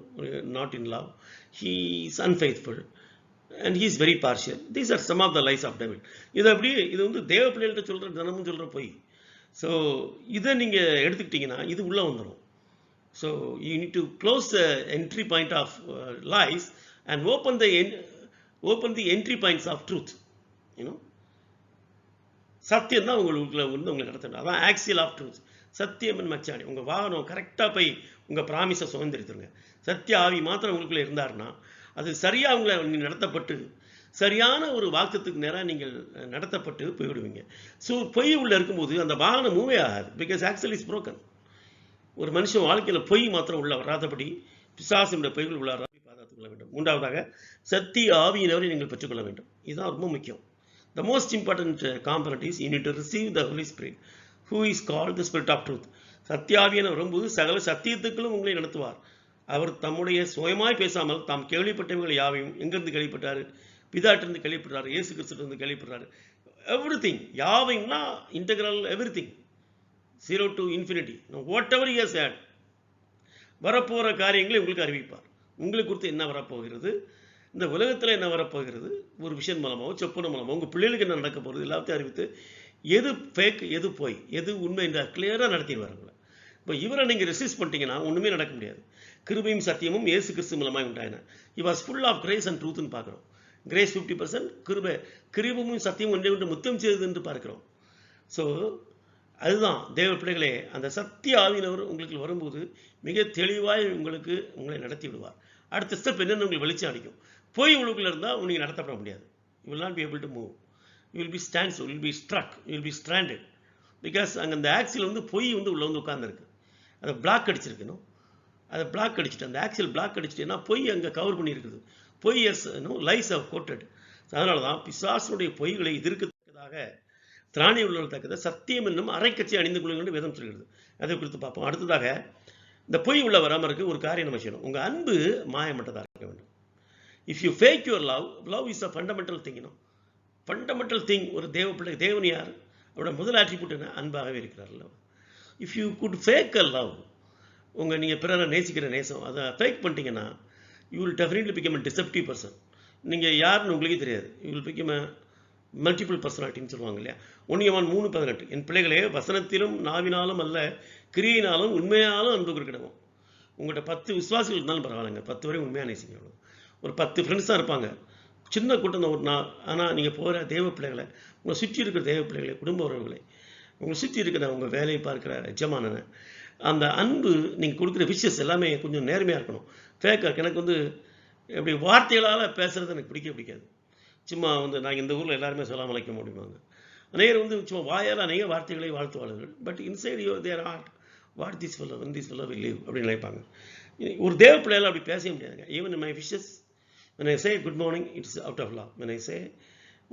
not in love, he is unfaithful and he is very partial. These are some of the lies of devil. இது வந்து தேவ பிள்ளைகள்கிட்ட சொல்கிற தினமும் சொல்கிற பொய். ஸோ இதை நீங்கள் எடுத்துக்கிட்டிங்கன்னா இது உள்ளே வந்துடும். So you need to close the entry point of lies and open the entry points of truth. சத்தியம் தான் உங்களுக்குள்ள வந்து உங்களை நடத்தணும். அதான் ஆக்சியல் ஆஃப் ட்ரூத். சத்தியம் மச்சாணி. உங்கள் வாகனம் கரெக்டாக போய் உங்கள் ப்ராமிஸை சுதந்திரித்துருங்க. சத்திய ஆவி மாத்திரம் உங்களுக்குள்ளே இருந்தாருன்னா அது சரியாக உங்களை நடத்தப்பட்டு சரியான ஒரு வாக்குத்துக்கு நேராக நீங்கள் நடத்தப்பட்டு போய்விடுவீங்க. ஸோ பொய் உள்ளே இருக்கும்போது அந்த வாகனம் மூவே ஆகாது. Because axle is broken. ஒரு மனுஷன் வாழ்க்கையில் பொய் மாத்திரம் உள்ள வராதபடி பிசாசுடைய பொய்கள் உள்ள பாதுகாத்துக் கொள்ள வேண்டும். மூன்றாவதாக சத்திய ஆவியினவரை நீங்கள் பெற்றுக்கொள்ள வேண்டும். இதுதான் ரொம்ப முக்கியம். The most important component is you need to receive the Holy Spirit, who is called the Spirit of Truth. சத்தியாவியன வரும்போது சகல சத்தியத்துக்களும் உங்களை நடத்துவார். அவர் தம்முடைய சுயமாய் பேசாமல் தாம் கேள்விப்பட்டவர்கள் யாவையும் எங்கிருந்து கேள்விப்பட்டாரு? பிதாட்டிருந்து கேள்விப்பட்டாரு, இயேசு கிறிஸ்துவிலிருந்து கேள்விப்பட்டாரு. எவ்ரிதிங், யாவையும்னா integral everything, 0 to infinity. Whatever he has said, வரப்போகிற காரியங்களை உங்களுக்கு அறிவிப்பார். உங்களுக்கு குறித்து என்ன வரப்போகிறது, இந்த உலகத்தில் என்ன வரப்போகிறது, ஒரு விஷயம் மூலமாகவும் சொப்பன மூலமாக உங்கள் பிள்ளைகளுக்கு என்ன நடக்க போகிறது எல்லாத்தையும் அறிவித்து எது ஃபேக் எது போய் எது உண்மை என்ற கிளியராக நடத்திடுவார் உங்களை. இப்போ இவரை நீங்கள் ரெசிஸ்ட் பண்ணிட்டீங்கன்னா ஒன்றுமே நடக்க முடியாது. கிருபையும் சத்தியமும் இயேசு கிறிஸ்து மூலமாக உண்டாயின. He was full of grace and truth ன்னு பார்க்குறோம். கிரேஸ் 50%, கிருபையும் சத்தியமும் ஒன்றை கொண்டு முத்தம் செய்தது என்று பார்க்கிறோம். ஸோ அதுதான் தேவ பிள்ளைகளே, அந்த சத்திய ஆவியினவர் உங்களுக்கு வரும்போது மிக தெளிவாய் உங்களை நடத்தி விடுவார். அடுத்த ஸ்டெப் என்னென்னு உங்களுக்கு வெளிச்சம் அடிக்கும். போய் உங்களுக்குள்ள இருந்தால் நீங்கள் நடத்தப்பட முடியாது. You will not be able to move. You will B stands, you will B struck, you will B stranded. Because அங்கே அந்த ஆக்சில் வந்து பொய் வந்து உள்ளே வந்து உட்காந்துருக்கு. அதை பிளாக் அடிச்சிருக்கணும். அதை பிளாக் அடிச்சுட்டு அந்த ஆக்சில் பிளாக் அடிச்சுட்டேன்னா பொய் அங்கே கவர் பண்ணியிருக்குது. பொய் லைஸ் ஆஃப் கோட்டட். அதனால தான் பிசாசுடைய பொய்களை எதிர்க்கத்தக்கதாக திராணி உள்ளத்தக்கதை சத்தியம் என்னும் அரைக்கட்சி அணிந்து கொள்ளுங்கள் வேதம் சொல்கிறது. அதை குறித்து பார்ப்போம். அடுத்ததாக இந்த பொய் உள்ள வராமல் இருக்க ஒரு காரியம் நம்ம செய்யணும். உங்கள் அன்பு மாயமற்றதாக இருக்க வேண்டும். If you fake your love is a fundamental thing. Fundamental thing. ஒரு தேவன் யார்? அவரோட முதல் ஆட்ரிபியூட் என்ன? அன்பாகவே இருக்கிறார்ல. If you could fake a love, நீங்கள் பிறரை நேசிக்கிற நேசம் அதை ஃபேக் பண்ணிட்டீங்கன்னா you will definitely become a deceptive person. நீங்கள் யாருன்னு உங்களுக்கே தெரியாது. You will become a multiple பர்சனாலிட்டின்னு சொல்லுவாங்க இல்லையா? 1 யோவான் 3:18, என் பிள்ளைகளே வசனத்திலும் நாவினாலும் அல்ல கிரியினாலும் உண்மையாலும் அன்பு கொடுக்கணும். உங்கள்கிட்ட 10 விசுவாசிகள் இருந்தாலும் பரவாயில்லைங்க, 10 வரையும் உண்மையாக நேசிக்கணும். ஒரு 10 ஃப்ரெண்ட்ஸ் தான் இருப்பாங்க, சின்ன கூட்டம் தான் ஒரு நாள். ஆனால் நீங்கள் போகிற தேவ பிள்ளைகளை, உங்களை சுற்றி இருக்கிற தேவ பிள்ளைகளை, குடும்ப உறவுகளை, உங்களை சுற்றி இருக்கிற உங்கள் வேலையை பார்க்குற எஜமானனை, அந்த அன்பு நீங்கள் கொடுக்குற விஷஸ் எல்லாமே கொஞ்சம் நேர்மையாக இருக்கணும். ஃபேக்காக எனக்கு வந்து எப்படி வார்த்தைகளால் பேசுகிறது எனக்கு பிடிக்காது. சும்மா வந்து நாங்கள் இந்த ஊரில் எல்லாருமே சொல்லாமல் அழைக்க முடியுமாங்க. அநேகர் வந்து சும்மா வாயால் அநேக வார்த்தைகளை வாழ்த்துவார்கள். But inside you there art what this fellow when this fellow will live அப்படின்னு நினைப்பாங்க. ஒரு தேவ பிள்ளையால் அப்படி பேச முடியாதுங்க. Even my wishes when I say good morning it's out of love. when I say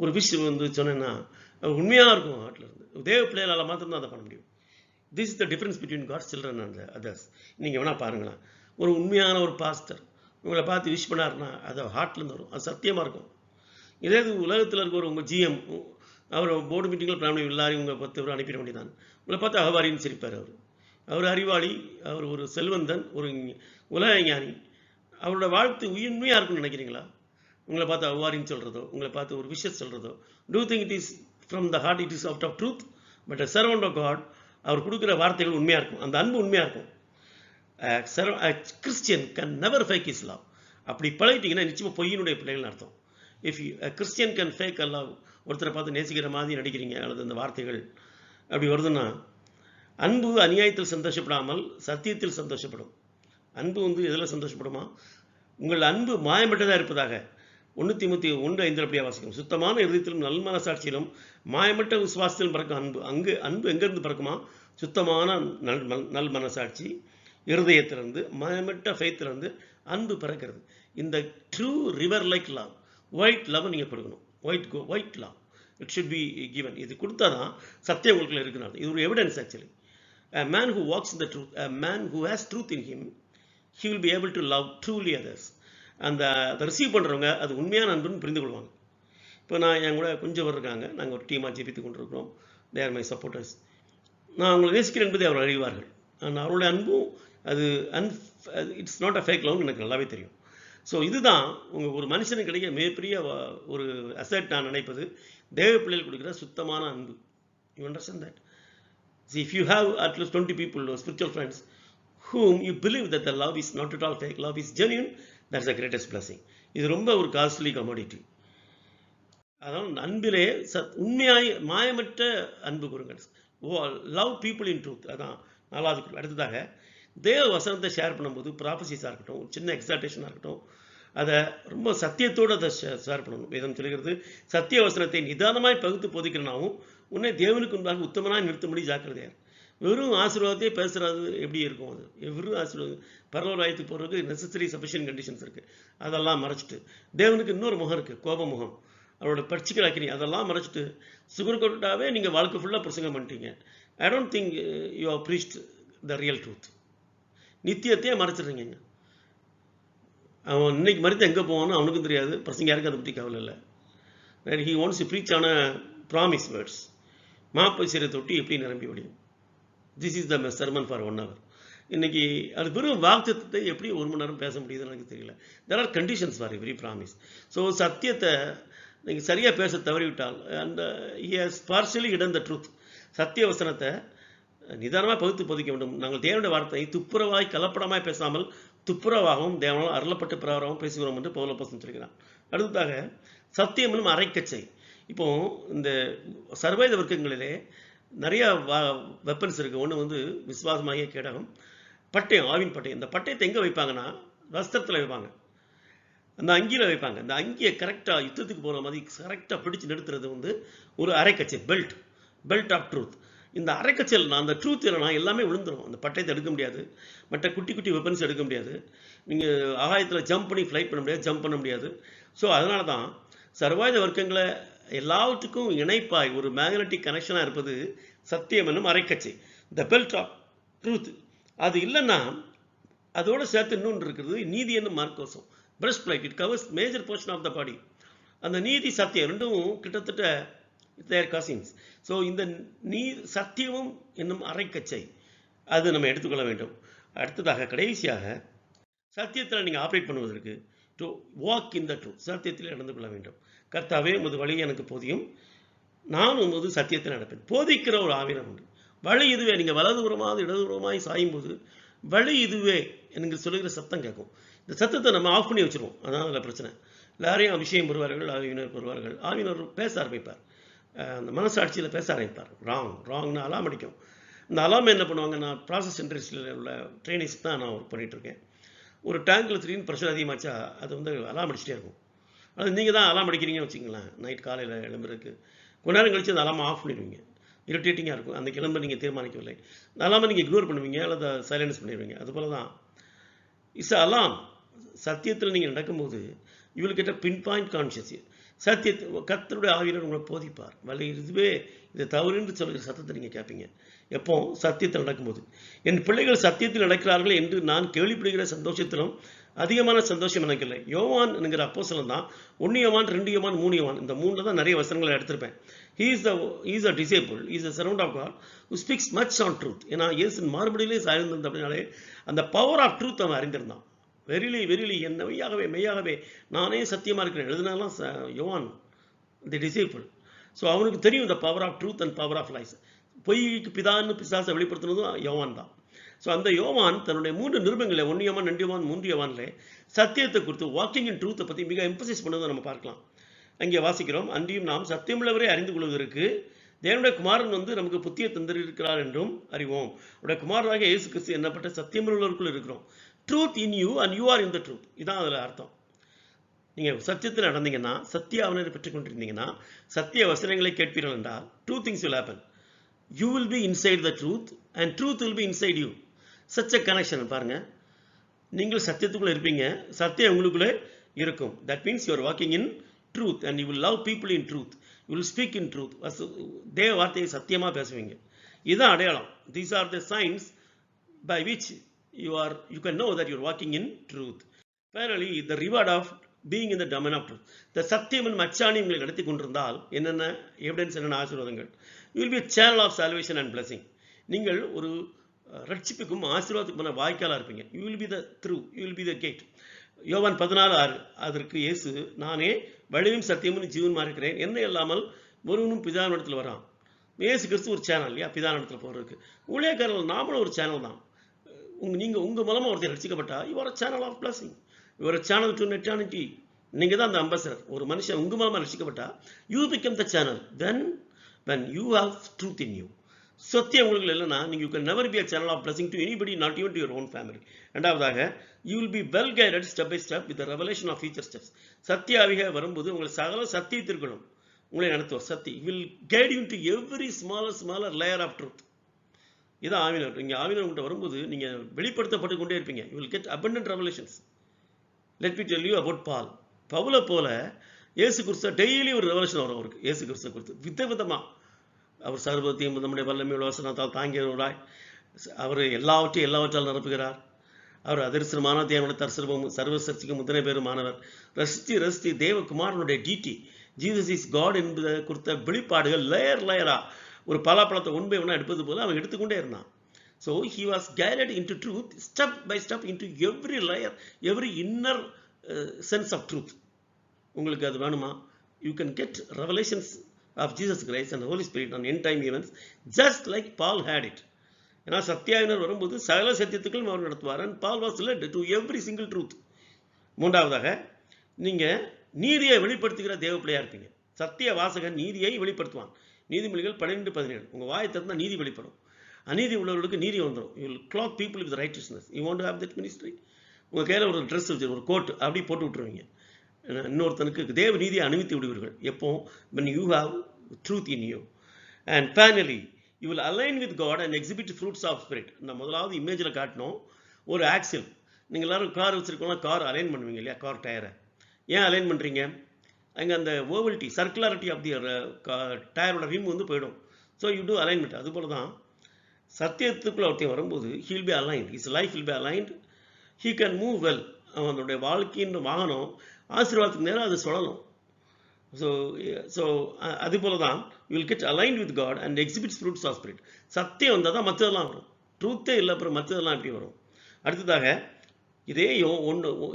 ஒரு விஷ் வந்து சொன்னேன்னா உண்மையாக இருக்கும் ஹார்ட்டில் இருந்து. தேவ பிள்ளைகளால் மாத்திரம்தான் அதை பண்ண முடியும். This is the difference between God's children and others. நீங்கள் வேணால் பாருங்களேன், ஒரு உண்மையான ஒரு பாஸ்டர் உங்களை பார்த்து விஷ் பண்ணாருன்னா அது ஹார்ட்லேருந்து வரும், அது சத்தியமாக இருக்கும். இதே இது உலகத்தில் இருக்கிற ஒரு உங்கள் ஜிஎம் அவர் போர்டு மீட்டிங்கில் பிளான் பண்ணி எல்லாரையும் உங்கள் 10 பேர் அனுப்பிட வேண்டியதான். உங்களை பார்த்து அகவாரின்னு சிரிப்பார். அவர் அறிவாளி, அவர் ஒரு செல்வந்தன், ஒரு உலக ஞானி. அவரோட வாழ்த்து உண்மையாக இருக்குன்னு நினைக்கிறீங்களா? உங்களை பார்த்து அவ்வாரின்னு சொல்கிறதோ, உங்களை பார்த்து ஒரு விஷயம் சொல்கிறதோ, do think it is from the heart, it is out of truth. But a servant of God, அவர் கொடுக்குற வார்த்தைகள் உண்மையாக இருக்கும், அந்த அன்பு உண்மையாக இருக்கும். Christian can never fake is love. அப்படி பழகிட்டீங்கன்னா நிச்சயமாக பொய்யினுடைய பிள்ளைகள் அர்த்தம். If you Christian can fake a love, ஒருத்தரை பார்த்து நேசிக்கிற மாதிரி நடிக்கிறீங்க அல்லது அந்த வார்த்தைகள் அப்படி வருதுன்னா, அன்பு அநியாயத்தில் சந்தோஷப்படாமல் சத்தியத்தில் சந்தோஷப்படும். அன்பு வந்து எதில் சந்தோஷப்படுமா? உங்கள் அன்பு மாயமற்றதாக இருப்பதாக. 1 தீமோத்தேயு 1:5 அப்படியே வாசிக்கும். சுத்தமான இருதயத்திலும் நல் மனசாட்சியிலும் மாயமற்ற விசுவாசத்திலும் பிறக்கும் அன்பு. அன்பு எங்கேருந்து பிறக்குமா? சுத்தமான நல் மனசாட்சி இருதயத்திலிருந்து, மாயமற்ற ஃபெய்த்திலிருந்து அன்பு பிறக்கிறது. இந்த true river like love, white love நீங்கள் கொடுக்கணும். White love it should be given. இது கொடுத்தா தான் சத்தியம் உங்களுக்குள்ள இருக்கிறது. இது ஒரு evidence actually. A man who walks in the truth, a man who has truth in him, he will be able to love truly others. அந்த அதை ரிசீவ் பண்ணுறவங்க அது உண்மையான அன்புன்னு புரிந்து கொள்வாங்க. இப்போ நான் என் கூட கொஞ்சம் பேர் இருக்காங்க, நாங்கள் ஒரு டீமாக ஜெபித்து கொண்டிருக்கிறோம். They are my supporters. நான் அவங்களை நேசிக்கிறேன் என்பதை அவர் அறிவார்கள். அவருடைய அன்பும் அது it's not a fake love எனக்கு நல்லாவே தெரியும். ஸோ இதுதான் ஒரு மனுஷனுக்கு கிடைக்க மிகப்பெரிய ஒரு அசெட் நான் நினைப்பது, தேவ பிள்ளைகள் கொடுக்குற சுத்தமான அன்பு. You understand that? See, if you have at least 20 people or spiritual friends whom you believe that the love is not at all fake, love is genuine, that's the greatest blessing. இது ரொம்ப ஒரு costly commodity. அதாவது அன்பிலே உண்மையாய் மாயமற்ற அன்பு கூறுங்கள். Love people in truth. அதான் 4வது. அடுத்ததாக தேவ வசனத்தை ஷேர் பண்ணும்போது ப்ராபசிஸாக இருக்கட்டும், சின்ன எக்ஸால்டேஷனாக இருக்கட்டும், அதை ரொம்ப சத்தியத்தோடு அதை ஷேர் பண்ணணும். வேதம் சொல்கிறது, சத்திய வசனத்தை நிதானமாய் பகுத்து போதிக்கிறனாவும் உன்னை தேவனுக்கு முன்பாக உத்தமனாக நிறுத்தும்படி ஜாக்கிரதையார். வெறும் ஆசீர்வாதத்தையே பேசுகிறது எப்படி இருக்கும்? அது வெறும் ஆசீர்வாதம். பரலோக ராஜ்யத்துக்கு போகிறதுக்கு நெசசரி சஃபிஷியன்ட் கண்டிஷன்ஸ் இருக்குது. அதெல்லாம் மறைச்சிட்டு தேவனுக்கு இன்னொரு முகம் இருக்குது, கோப முகம், அவரோட பர்ச்சிக்கல் அக்கினி, அதெல்லாம் மறைச்சிட்டு சுகர் கொட்டாவே நீங்கள் வாழ்க்கை ஃபுல்லாக பிரசங்கம் பண்ணிட்டீங்க. I don't think you have preached the real truth. நித்தியத்தையே மறைச்சிடுறீங்க. அவன் இன்னைக்கு மறித்து எங்கே போவான்னு அவனுக்கும் தெரியாது, பிரசங்க யாருக்கும் அதை பற்றி கவலை இல்லை. ஹி வாண்ட்ஸ் டு ப்ரீச் ஆன ப்ராமிஸ் வேர்ட்ஸ். மாப்பை சிறை தொட்டி எப்படி நிரம்பி வழியும். This is the sermon for 1 hour. இன்னைக்கு அது வெறும் வாக்குத்தத்தை எப்படி 1 மணி நேரம் பேச முடியுதுன்னு எனக்கு தெரியல. There are conditions for every promise. So சத்தியத்தை நீங்கள் சரியாக பேச தவறிவிட்டால் அந்த he has partially hidden the truth. சத்திய வசனத்தை நிதானமாக பகுத்து போதிக்க வேண்டும். நாங்கள் தேவனுடைய வார்த்தை துப்புரவாய் கலப்படமாய் பேசாமல் துப்புரவாகவும் தேவனால் அருளப்பட்ட பிரகாரமும் பேசுகிறோம் என்று பவுல் அப்போஸ்தலன் சொல்கிறான். அடுத்ததாக சத்தியம் என்னும் அரைக்கச்சை. இப்போ இந்த சர்வேத வர்க்கங்களிலே நிறைய வெப்பன்ஸ் இருக்குது. ஒன்று வந்து விசுவாசமாகிய கேடகம், பட்டயம், ஆவின் பட்டயம். இந்த பட்டயத்தை எங்கே வைப்பாங்கன்னா வஸ்திரத்தில் வைப்பாங்க, அந்த அங்கியில் வைப்பாங்க. இந்த அங்கியை கரெக்டாக யுத்தத்துக்கு போகிற மாதிரி கரெக்டாக பிடிச்சு நிறுத்துறது வந்து ஒரு அரைக்கச்சை, பெல்ட் ஆஃப் ட்ரூத். இந்த அரைக்கச்சல் நான் அந்த ட்ரூத் இல்லைனா எல்லாமே விழுந்துடும். அந்த பட்டயத்தை எடுக்க முடியாது, மற்ற குட்டி குட்டி வெப்பன்ஸ் எடுக்க முடியாது, நீங்கள் ஆகாயத்தில் ஜம்ப் பண்ணி ஃப்ளைட் பண்ண முடியாது, ஜம்ப் பண்ண முடியாது. ஸோ அதனால தான் சர்வாயுத வர்க்கங்களை எல்லாவற்றுக்கும் இணைப்பாய் ஒரு மேக்னட்டிக் கனெக்ஷனாக இருப்பது சத்தியம் என்னும் அரைக்கச்சை, த பெல்ட் ஆஃப் ட்ரூத். அது இல்லைன்னா அதோடு சேர்த்து இன்னொன்று இருக்கிறது, நீதி என்னும் மார்க்கோசம், breastplate. It covers major portion of the body. அந்த நீதி சத்தியம் ரெண்டும் கிட்டத்தட்ட தேர் கசின்ஸ். ஸோ இந்த சத்தியமும் என்னும் அரைக்கச்சை அது நம்ம எடுத்துக்கொள்ள வேண்டும். அடுத்ததாக கடைசியாக சத்தியத்தில் நீங்கள் ஆப்ரேட் பண்ணுவதற்கு to walk in the truth, சத்தியத்தில் நடந்து கொள்ள வேண்டும். கர்த்தாவே உமது வழி எனக்கு போதியும், நான் உமது சத்தியத்தில் நடப்பேன். போதிக்கிற ஒரு ஆவினம் உண்டு. வழி இதுவே. நீங்கள் வலதுபுறமாக இடதுபுறமாய் சாயும் போது வழி இதுவே எனக்கு சொல்லுகிற சத்தம் கேட்கும். இந்த சத்தத்தை நம்ம ஆஃப் பண்ணி வச்சுருவோம். அதான் அதில் பிரச்சனை. எல்லாரையும் அபிஷேகம் பெறுவார்கள், ஆவியினர் பெறுவார்கள். ஆவியினர் பேச ஆரம்பிப்பார், அந்த மனசாட்சியில் பேச ஆரம்பிப்பார். ராங்னு அலாம் அடிக்கும். இந்த அலாம் என்ன பண்ணுவாங்க, நான் ப்ராசஸ் இண்டஸ்ட்ரியில் உள்ள ட்ரைனிங்ஸ் தான் நான் ஒர்க் பண்ணிகிட்ருக்கேன். ஒரு டேங்கில் திடீர்னு ப்ரெஷர் அதிகமாச்சா அது வந்து அலாம் அடிச்சிட்டே இருக்கும். அது நீங்கள் தான் அலாம் அடிக்கிறீங்கன்னு வச்சுங்களேன். நைட் காலையில் எழும்புறதுக்கு கொஞ்ச நேரம் கழிச்சு அந்த அலாமை ஆஃப் பண்ணிடுவீங்க. இரிட்டேட்டிங்காக இருக்கும். அந்த கிளம்ப நீங்கள் தீர்மானிக்கவில்லை, அந்த அலாமை நீங்கள் இக்னோர் பண்ணுவீங்க அல்லது சைலன்ஸ் பண்ணிடுவீங்க. அதுபோல தான் இட்ஸ் அலாம். சத்தியத்தில் நீங்கள் நடக்கும்போது you will get a pin point conscious. சத்தியத்தை கர்த்தருடைய ஆவியினர் உங்களை போதிப்பார். வழி இதுவே, இது தவறுன்னு சொல்கிற சத்தத்தை நீங்கள் கேட்பீங்க. எப்போ? சத்தியத்தில் நடக்கும்போது. என் பிள்ளைகள் சத்தியத்தில் நடக்கிறார்கள் என்று நான் கேள்விப்படுகிற சந்தோஷத்திலும் அதிகமான சந்தோஷம் எனக்கு இல்லை. யோவான் என்கிற அப்போஸ்தலன் தான் 1 யோவான் 2 யோவான் 3 யோவான் இந்த 3 தான் நிறைய வசனங்களை எடுத்திருப்பேன். he is a disciple, he is a servant of God who speaks much on truth. ஏன்னா இயேசு மாறுபடியிலே சாய்ந்திருந்த அப்படின்னாலே அந்த பவர் ஆஃப் ட்ரூத் அவன் அறிந்திருந்தான். வெரிலி என் மெய்யாகவே நானே சத்தியமாக இருக்கிறேன் எழுதினாலாம் யோவான் தி டிசைபிள். ஸோ அவனுக்கு தெரியும் இந்த power of truth and power of lies. பொய்க்கு பிதான்னு பிசாசை வெளிப்படுத்தினதும் யோவான் தான். ஸோ அந்த யோவான் தன்னுடைய 3 நிருபங்களில் 1 யோவான் 2 யோவான் 3 யோவானில் சத்தியத்தை குறித்து வாக்கிங் இன் ட்ரூத்தை பற்றி மிக எம்பசைஸ் பண்ணதை நம்ம பார்க்கலாம். அங்கே வாசிக்கிறோம், அன்றியும் நாம் சத்தியமுள்ளவரை அறிந்து கொள்வதற்கு தேவனுடைய குமாரன் வந்து நமக்கு புத்தியை தந்திருக்கிறார் என்றும் அறிவோம். அவருடைய குமாரனாக இயேசு கிறிஸ்து என்னப்பட்ட சத்தியமுள்ளவருக்குள் இருக்கிறோம். Truth in you and you are in the truth. இதான் அதில் அர்த்தம். நீங்கள் சத்தியத்தில் நடந்தீங்கன்னா, சத்திய ஆவணத்தை பெற்றுக்கொண்டிருந்தீங்கன்னா, சத்திய வசனங்களை கேட்பீர்கள் என்றால், two things will happen. You will be inside the truth and truth will be inside you. Such a connection. பாருங்கள், நீங்கள் சத்தியத்துக்குள்ளே இருப்பீங்க, சத்தியம் உங்களுக்குள்ளே இருக்கும். That means you are walking in truth and you will love people in truth. You will speak in truth. தேவ வார்த்தையை சத்தியமாக பேசுவீங்க. இதுதான் அடையாளம். These are the signs by which you can know that you are walking in truth. Finally, the reward of being in the domain of truth. The சத்தியம் என்னும் அச்சாணி உங்களை நடத்தி கொண்டிருந்தால் என்னென்ன எவிடன்ஸ், என்னென்ன ஆசீர்வாதங்கள்? You will be a channel of salvation and blessing. நீங்கள் ஒரு ரட்சிப்புக்கும் ஆசீர்வாதத்துக்குமான வாய்க்காலாக இருப்பீங்க. You will be the through, you will be the gate. யோவான் 14:6 அதற்கு இயேசு, நானே வழியும் சத்தியமும் ஜீவனுமா இருக்கிறேன், என்னை இல்லாமல் ஒருவனும் பிதாவினிடத்தில் வரான். இயேசு கிறிஸ்து ஒரு சேனல் இல்லையா, பிதாவினிடத்தில் போகிறதுக்கு. ஊழியக்காரர்கள் நாமளும் ஒரு சேனல் தான். நீங்கள் உங்கள் மூலமாக ஒருத்தர் ரசிக்கப்பட்டா you are a channel of blessing, you are a channel to eternity. நீங்கள் தான் அந்த அம்பாசடர். ஒரு மனுஷன் உங்கள் மூலமாக ரசிக்கப்பட்டா you become the channel. Then when you have truth in you. சத்தியம் உங்களுக்கு இல்லைன்னா நீங்கள் you can never be a channel of blessing to anybody, not even to your own family. ரெண்டாவதாக, you will be well guided step by step with revelation of future steps. சத்திய ஆவியாக வரும்போது உங்களை சகல சத்தியத்திற்கணும் உங்களை நடத்துவார். சத்தி will guide you to every smaller layer of truth. இதான் ஆவினர். நீங்கள் ஆவினர் உங்கள்கிட்ட வரும்போது நீங்கள் வெளிப்படுத்தப்பட்டு கொண்டே இருப்பீங்க. You will get abundant revelations. Let me tell you about Paul. பவுலை போல இயேசு கிறிஸ்து டெய்லி ஒரு ரெவலேஷன் வரும் அவருக்கு. இயேசு கிறிஸ்து குறித்து விதவிதமாக அவர் சர்வத்தையும் நம்முடைய வல்லமையுள்ள வசனத்தால் தாங்கியவராய் அவர் எல்லாவற்றால் நிரப்புகிறார். அவர் அதிர்சனமான தேவனுடைய தரிசனமும் சர்வசக்திக்கும் முத்தினை பெறுமானவர். ரசித்து தேவகுமாரனுடைய டிடி ஜீசஸ் இஸ் காட் என்பதை குறித்த வெளிப்பாடுகள் லேயரா ஒரு பலாப்பழத்தை ஒன் பை ஒன்னா எடுப்பது போல அவன் எடுத்துக்கொண்டே இருந்தான். So he was guided into truth step by step into every layer, every inner sense of truth. உங்களுக்கு அது வேணுமா? You can get revelations of Jesus Christ and Holy Spirit on end time events just like Paul had it. ஏன்னா சத்தியாவினர் வரும்போது சகல சத்தியத்துக்களும் அவர் நடத்துவார். And Paul was led to every single truth. மூன்றாவதாக, நீங்கள் நீதியை வெளிப்படுத்துகிற தேவ பிள்ளையாக இருப்பீங்க. சத்திய வாசகன் நீதியை வெளிப்படுத்துவான். நீதிமொழிகள் 12:17. உங்கள் வாயை திறந்தால் நீதி வெளிப்படும். அநீதி உள்ளவர்களுக்கு நீதி வந்துடும். You will cloth people with righteousness. You want to have that ministry. உங்கள் கையில் ஒரு ட்ரெஸ் வச்சு ஒரு கோட் அப்படி போட்டு விட்டுருவீங்க. இன்னொருத்தனுக்கு தேவ நீதியை அனுமதி விடுவீர்கள். எப்போ? when you have truth in you. And finally, you will align with God and exhibit fruits of spirit. நான் முதலாவது இமேஜில் காட்டினோம் ஒரு ஆக்சில். நீங்கள் எல்லாரும் கார் வச்சுருக்கோம்னா கார் அலைன் பண்ணுவீங்க இல்லையா, கார் டயரை. ஏன் அலைன் பண்ணுறீங்க? அங்கே அந்த ஓவல்ட்டி சர்க்குலாரிட்டி ஆஃப் தி டயரோட ரிம் வந்து போயிடும். So you do alignment. அதுபோல தான் சத்தியத்துக்குள்ள ஒருத்தையும் வரும்போது he will be aligned, his life will be aligned, he can move well. அவனுடைய வாழ்க்கையின் வாகனம் ஆசீர்வாதத்துக்கு நேரம் அது சொல்லணும். ஸோ அதுபோல தான் you will get aligned with God and exhibits fruits of spirit. சத்தியம் வந்தால் தான் மற்றதெல்லாம் வரும். ட்ரூத்தே இல்லை அப்புறம் மற்றதெல்லாம் எப்படி வரும்? அடுத்ததாக, இதே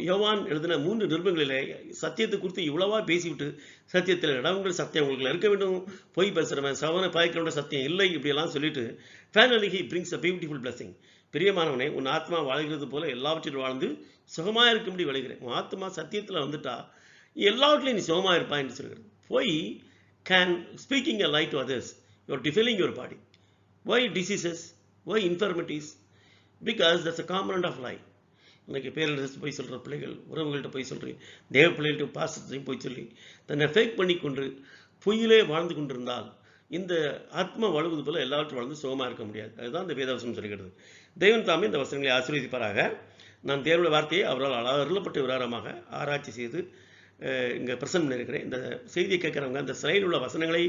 யோவான் எழுதின 3 நிருபங்களிலே சத்தியத்தை குறித்து இவ்வளவா பேசிவிட்டு சத்தியத்தில் இடங்கள் சத்தியம் உங்களுக்கு இருக்க வேண்டும், பொய் பேசுகிறவன் சவனை பாய்க்கிறோட சத்தியம் இல்லை இப்படியெல்லாம் சொல்லிட்டு finally he brings a beautiful blessing. பிரியமானவனே, உன் ஆத்மா வாழ்கிறது போல எல்லாவற்றிலும் வாழ்ந்து சுகமாக இருக்கும்படி விளைகிறேன். உன் ஆத்மா சத்தியத்தில் வந்துட்டா எல்லாவற்றிலையும் நீ சுகமாக இருப்பாய் என்று சொல்கிறது. பொய் can speaking a lie to others, you are defiling your body. Why diseases, why infirmities? Because that's a component of life. இன்றைக்கி பேரரசு போய் சொல்கிற பிள்ளைகள், உறவுகள்கிட்ட போய் சொல்கிறேன், தேவ பிள்ளைகள்கிட்ட பாசத்தையும் போய் சொல்லி தன்னை ஃபேக் பண்ணி கொண்டு பொய்யிலே வாழ்ந்து கொண்டிருந்தால் இந்த ஆத்மா வாழ்வது போல எல்லாவற்றும் வாழ்ந்து சுகமாக இருக்க முடியாது. அதுதான் இந்த வேதவசனம் சொல்கிறது. தெய்வம் தாமே இந்த வசனங்களை ஆசீர்வதிப்பாராக. நான் தேவனுடைய வார்த்தையை அவரால் அருளப்பட்ட விவரமாக ஆராய்ச்சி செய்து இங்கே பிரசன்ட் பண்ணியிருக்கிறேன். இந்த செய்தியை கேட்குறவங்க அந்த ஸ்லைடில் உள்ள வசனங்களை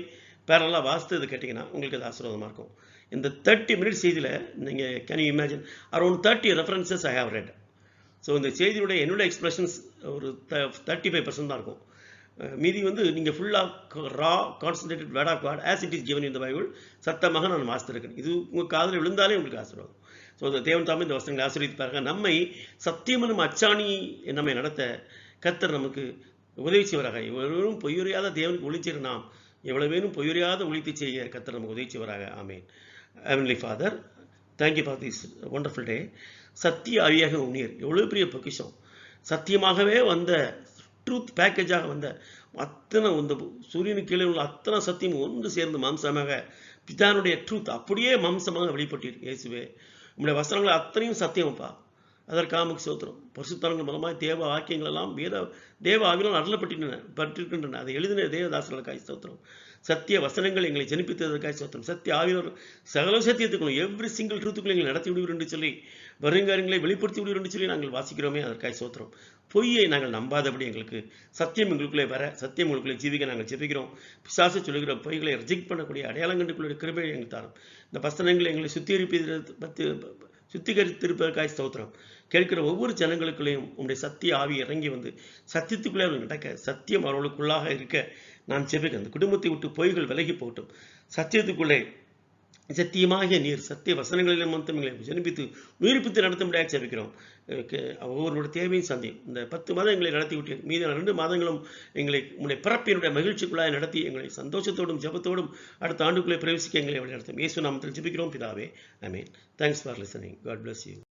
பேரலாக வாசித்து இதை கேட்டிங்கன்னா உங்களுக்கு அது ஆசீர்வாதமாக இருக்கும். இந்த 30 மினிட்ஸ் செய்தியில் நீங்கள் can you imagine around 30 references I have red. So இந்த செய்தியுடைய என்னுடைய எக்ஸ்பிரஷன்ஸ் ஒரு 35% தான் இருக்கும். மீதி வந்து நீங்கள் ஃபுல்லாக raw concentrated word of God as it is given in the Bible சத்தமாக நான் வாசித்திருக்கேன். இது உங்கள் காதில் விழுந்தாலே உங்களுக்கு ஆசீர்வாதம். ஸோ இந்த தேவன் தாமே இந்த வசனங்களை ஆசீர்வதிப்பார்கள். நம்மை சத்தியமனும் அச்சாணி நம்மை நடத்த கர்த்தர் நமக்கு உதவி செய்வராக. எவ்வளவும் பொய்யுறையாத தேவனுக்கு ஒளிச்சேர் நாம் எவ்வளவேனும் பொய்யுறையாத ஒழித்து செய்ய கர்த்தர் நமக்கு உதவி செய்வராக. ஆமேன். Heavenly father, thank you for this wonderful day. சத்திய ஆவியாக உன்னீர் எவ்வளோ பெரிய பொக்கிஷம். சத்தியமாகவே வந்த ட்ரூத் பேக்கேஜாக வந்த அத்தனை இந்த சூரியனுக்கு கீழே உள்ள அத்தனை சத்தியம் ஒன்று சேர்ந்து மாம்சமாக பிதானுடைய ட்ரூத் அப்படியே மாம்சமாக வெளிப்பட்டீர். இயேசுவே, உங்களுடைய வசனங்களை அத்தனையும் சத்தியம்ப்பா. அதற்காக ஸ்தோத்திரம். பரிசுத்தவான்கள் மூலமாக தேவ வாக்கியங்கள் எல்லாம் தேவ ஆவியால் அருளப்பட்டிருக்கின்றன. அதை எழுதின தேவதாசர்களுக்காக ஸ்தோத்திரம். சத்திய வசனங்கள் எங்களை ஜனிப்பித்ததற்காக ஸ்தோத்திரம். சத்திய ஆவியார் சகல சத்தியத்துக்குள்ளும் எவ்ரி சிங்கிள் ட்ரூத்துக்குள்ள எங்களை நடத்தி விடுவீர் என்று சொல்லி வருங்காரியங்களை வெளிப்படுத்தி விடுவீர் என்று சொல்லி நாங்கள் வாசிக்கிறோமே, அதற்காக ஸ்தோத்திரம். பொய்யை நாங்கள் நம்பாதபடி எங்களுக்கு சத்தியம் எங்களுக்குள்ளே வர, சத்தியம் எங்களுக்குள்ளே ஜீவிக்க நாங்கள் ஜெபிக்கிறோம். பிசாசு சொல்லுகிற பொய்களை ரிஜெக்ட் பண்ணக்கூடிய அடையாளங்களுக்குள்ள கிருபையை எங்களுக்கு தாரும். இந்த வசனங்களை எங்களை சுத்திகரித்திருப்பதற்காக ஸ்தோத்திரம். கேட்கிற ஒவ்வொரு ஜனங்களுக்குள்ளேயும் உங்களுடைய சத்திய ஆவி இறங்கி வந்து சத்தியத்துக்குள்ளே அவர்கள் நடக்க, சத்தியம் அவர்களுக்குள்ளாக இருக்க நான் ஜெபிக்கிறேன். அந்த குடும்பத்தை விட்டு பொய்கள் விலகி போகட்டும். சத்தியத்துக்குள்ளே சத்தியமாகிய நீர் சத்திய வசனங்களில் மொத்தம் எங்களை ஜனிப்பித்து உயிர்ப்பித்து நடத்தும்படியாக ஜெபிக்கிறோம். ஒவ்வொருடைய தேவையும் சந்தியும். இந்த 10 மாதம் எங்களை நடத்தி விட்டு மீதான 2 மாதங்களும் எங்களை உங்களுடைய பிறப்பினுடைய மகிழ்ச்சிக்குள்ளாக நடத்தி எங்களை சந்தோஷத்தோடும் ஜெபத்தோடும் அடுத்த ஆண்டுக்குள்ளே பிரவேசிக்க எங்களை வழி நடத்தும். இயேசு நாமத்தில் ஜெபிக்கிறோம் பிதாவே. ஆமென். Thanks for listening. God bless you.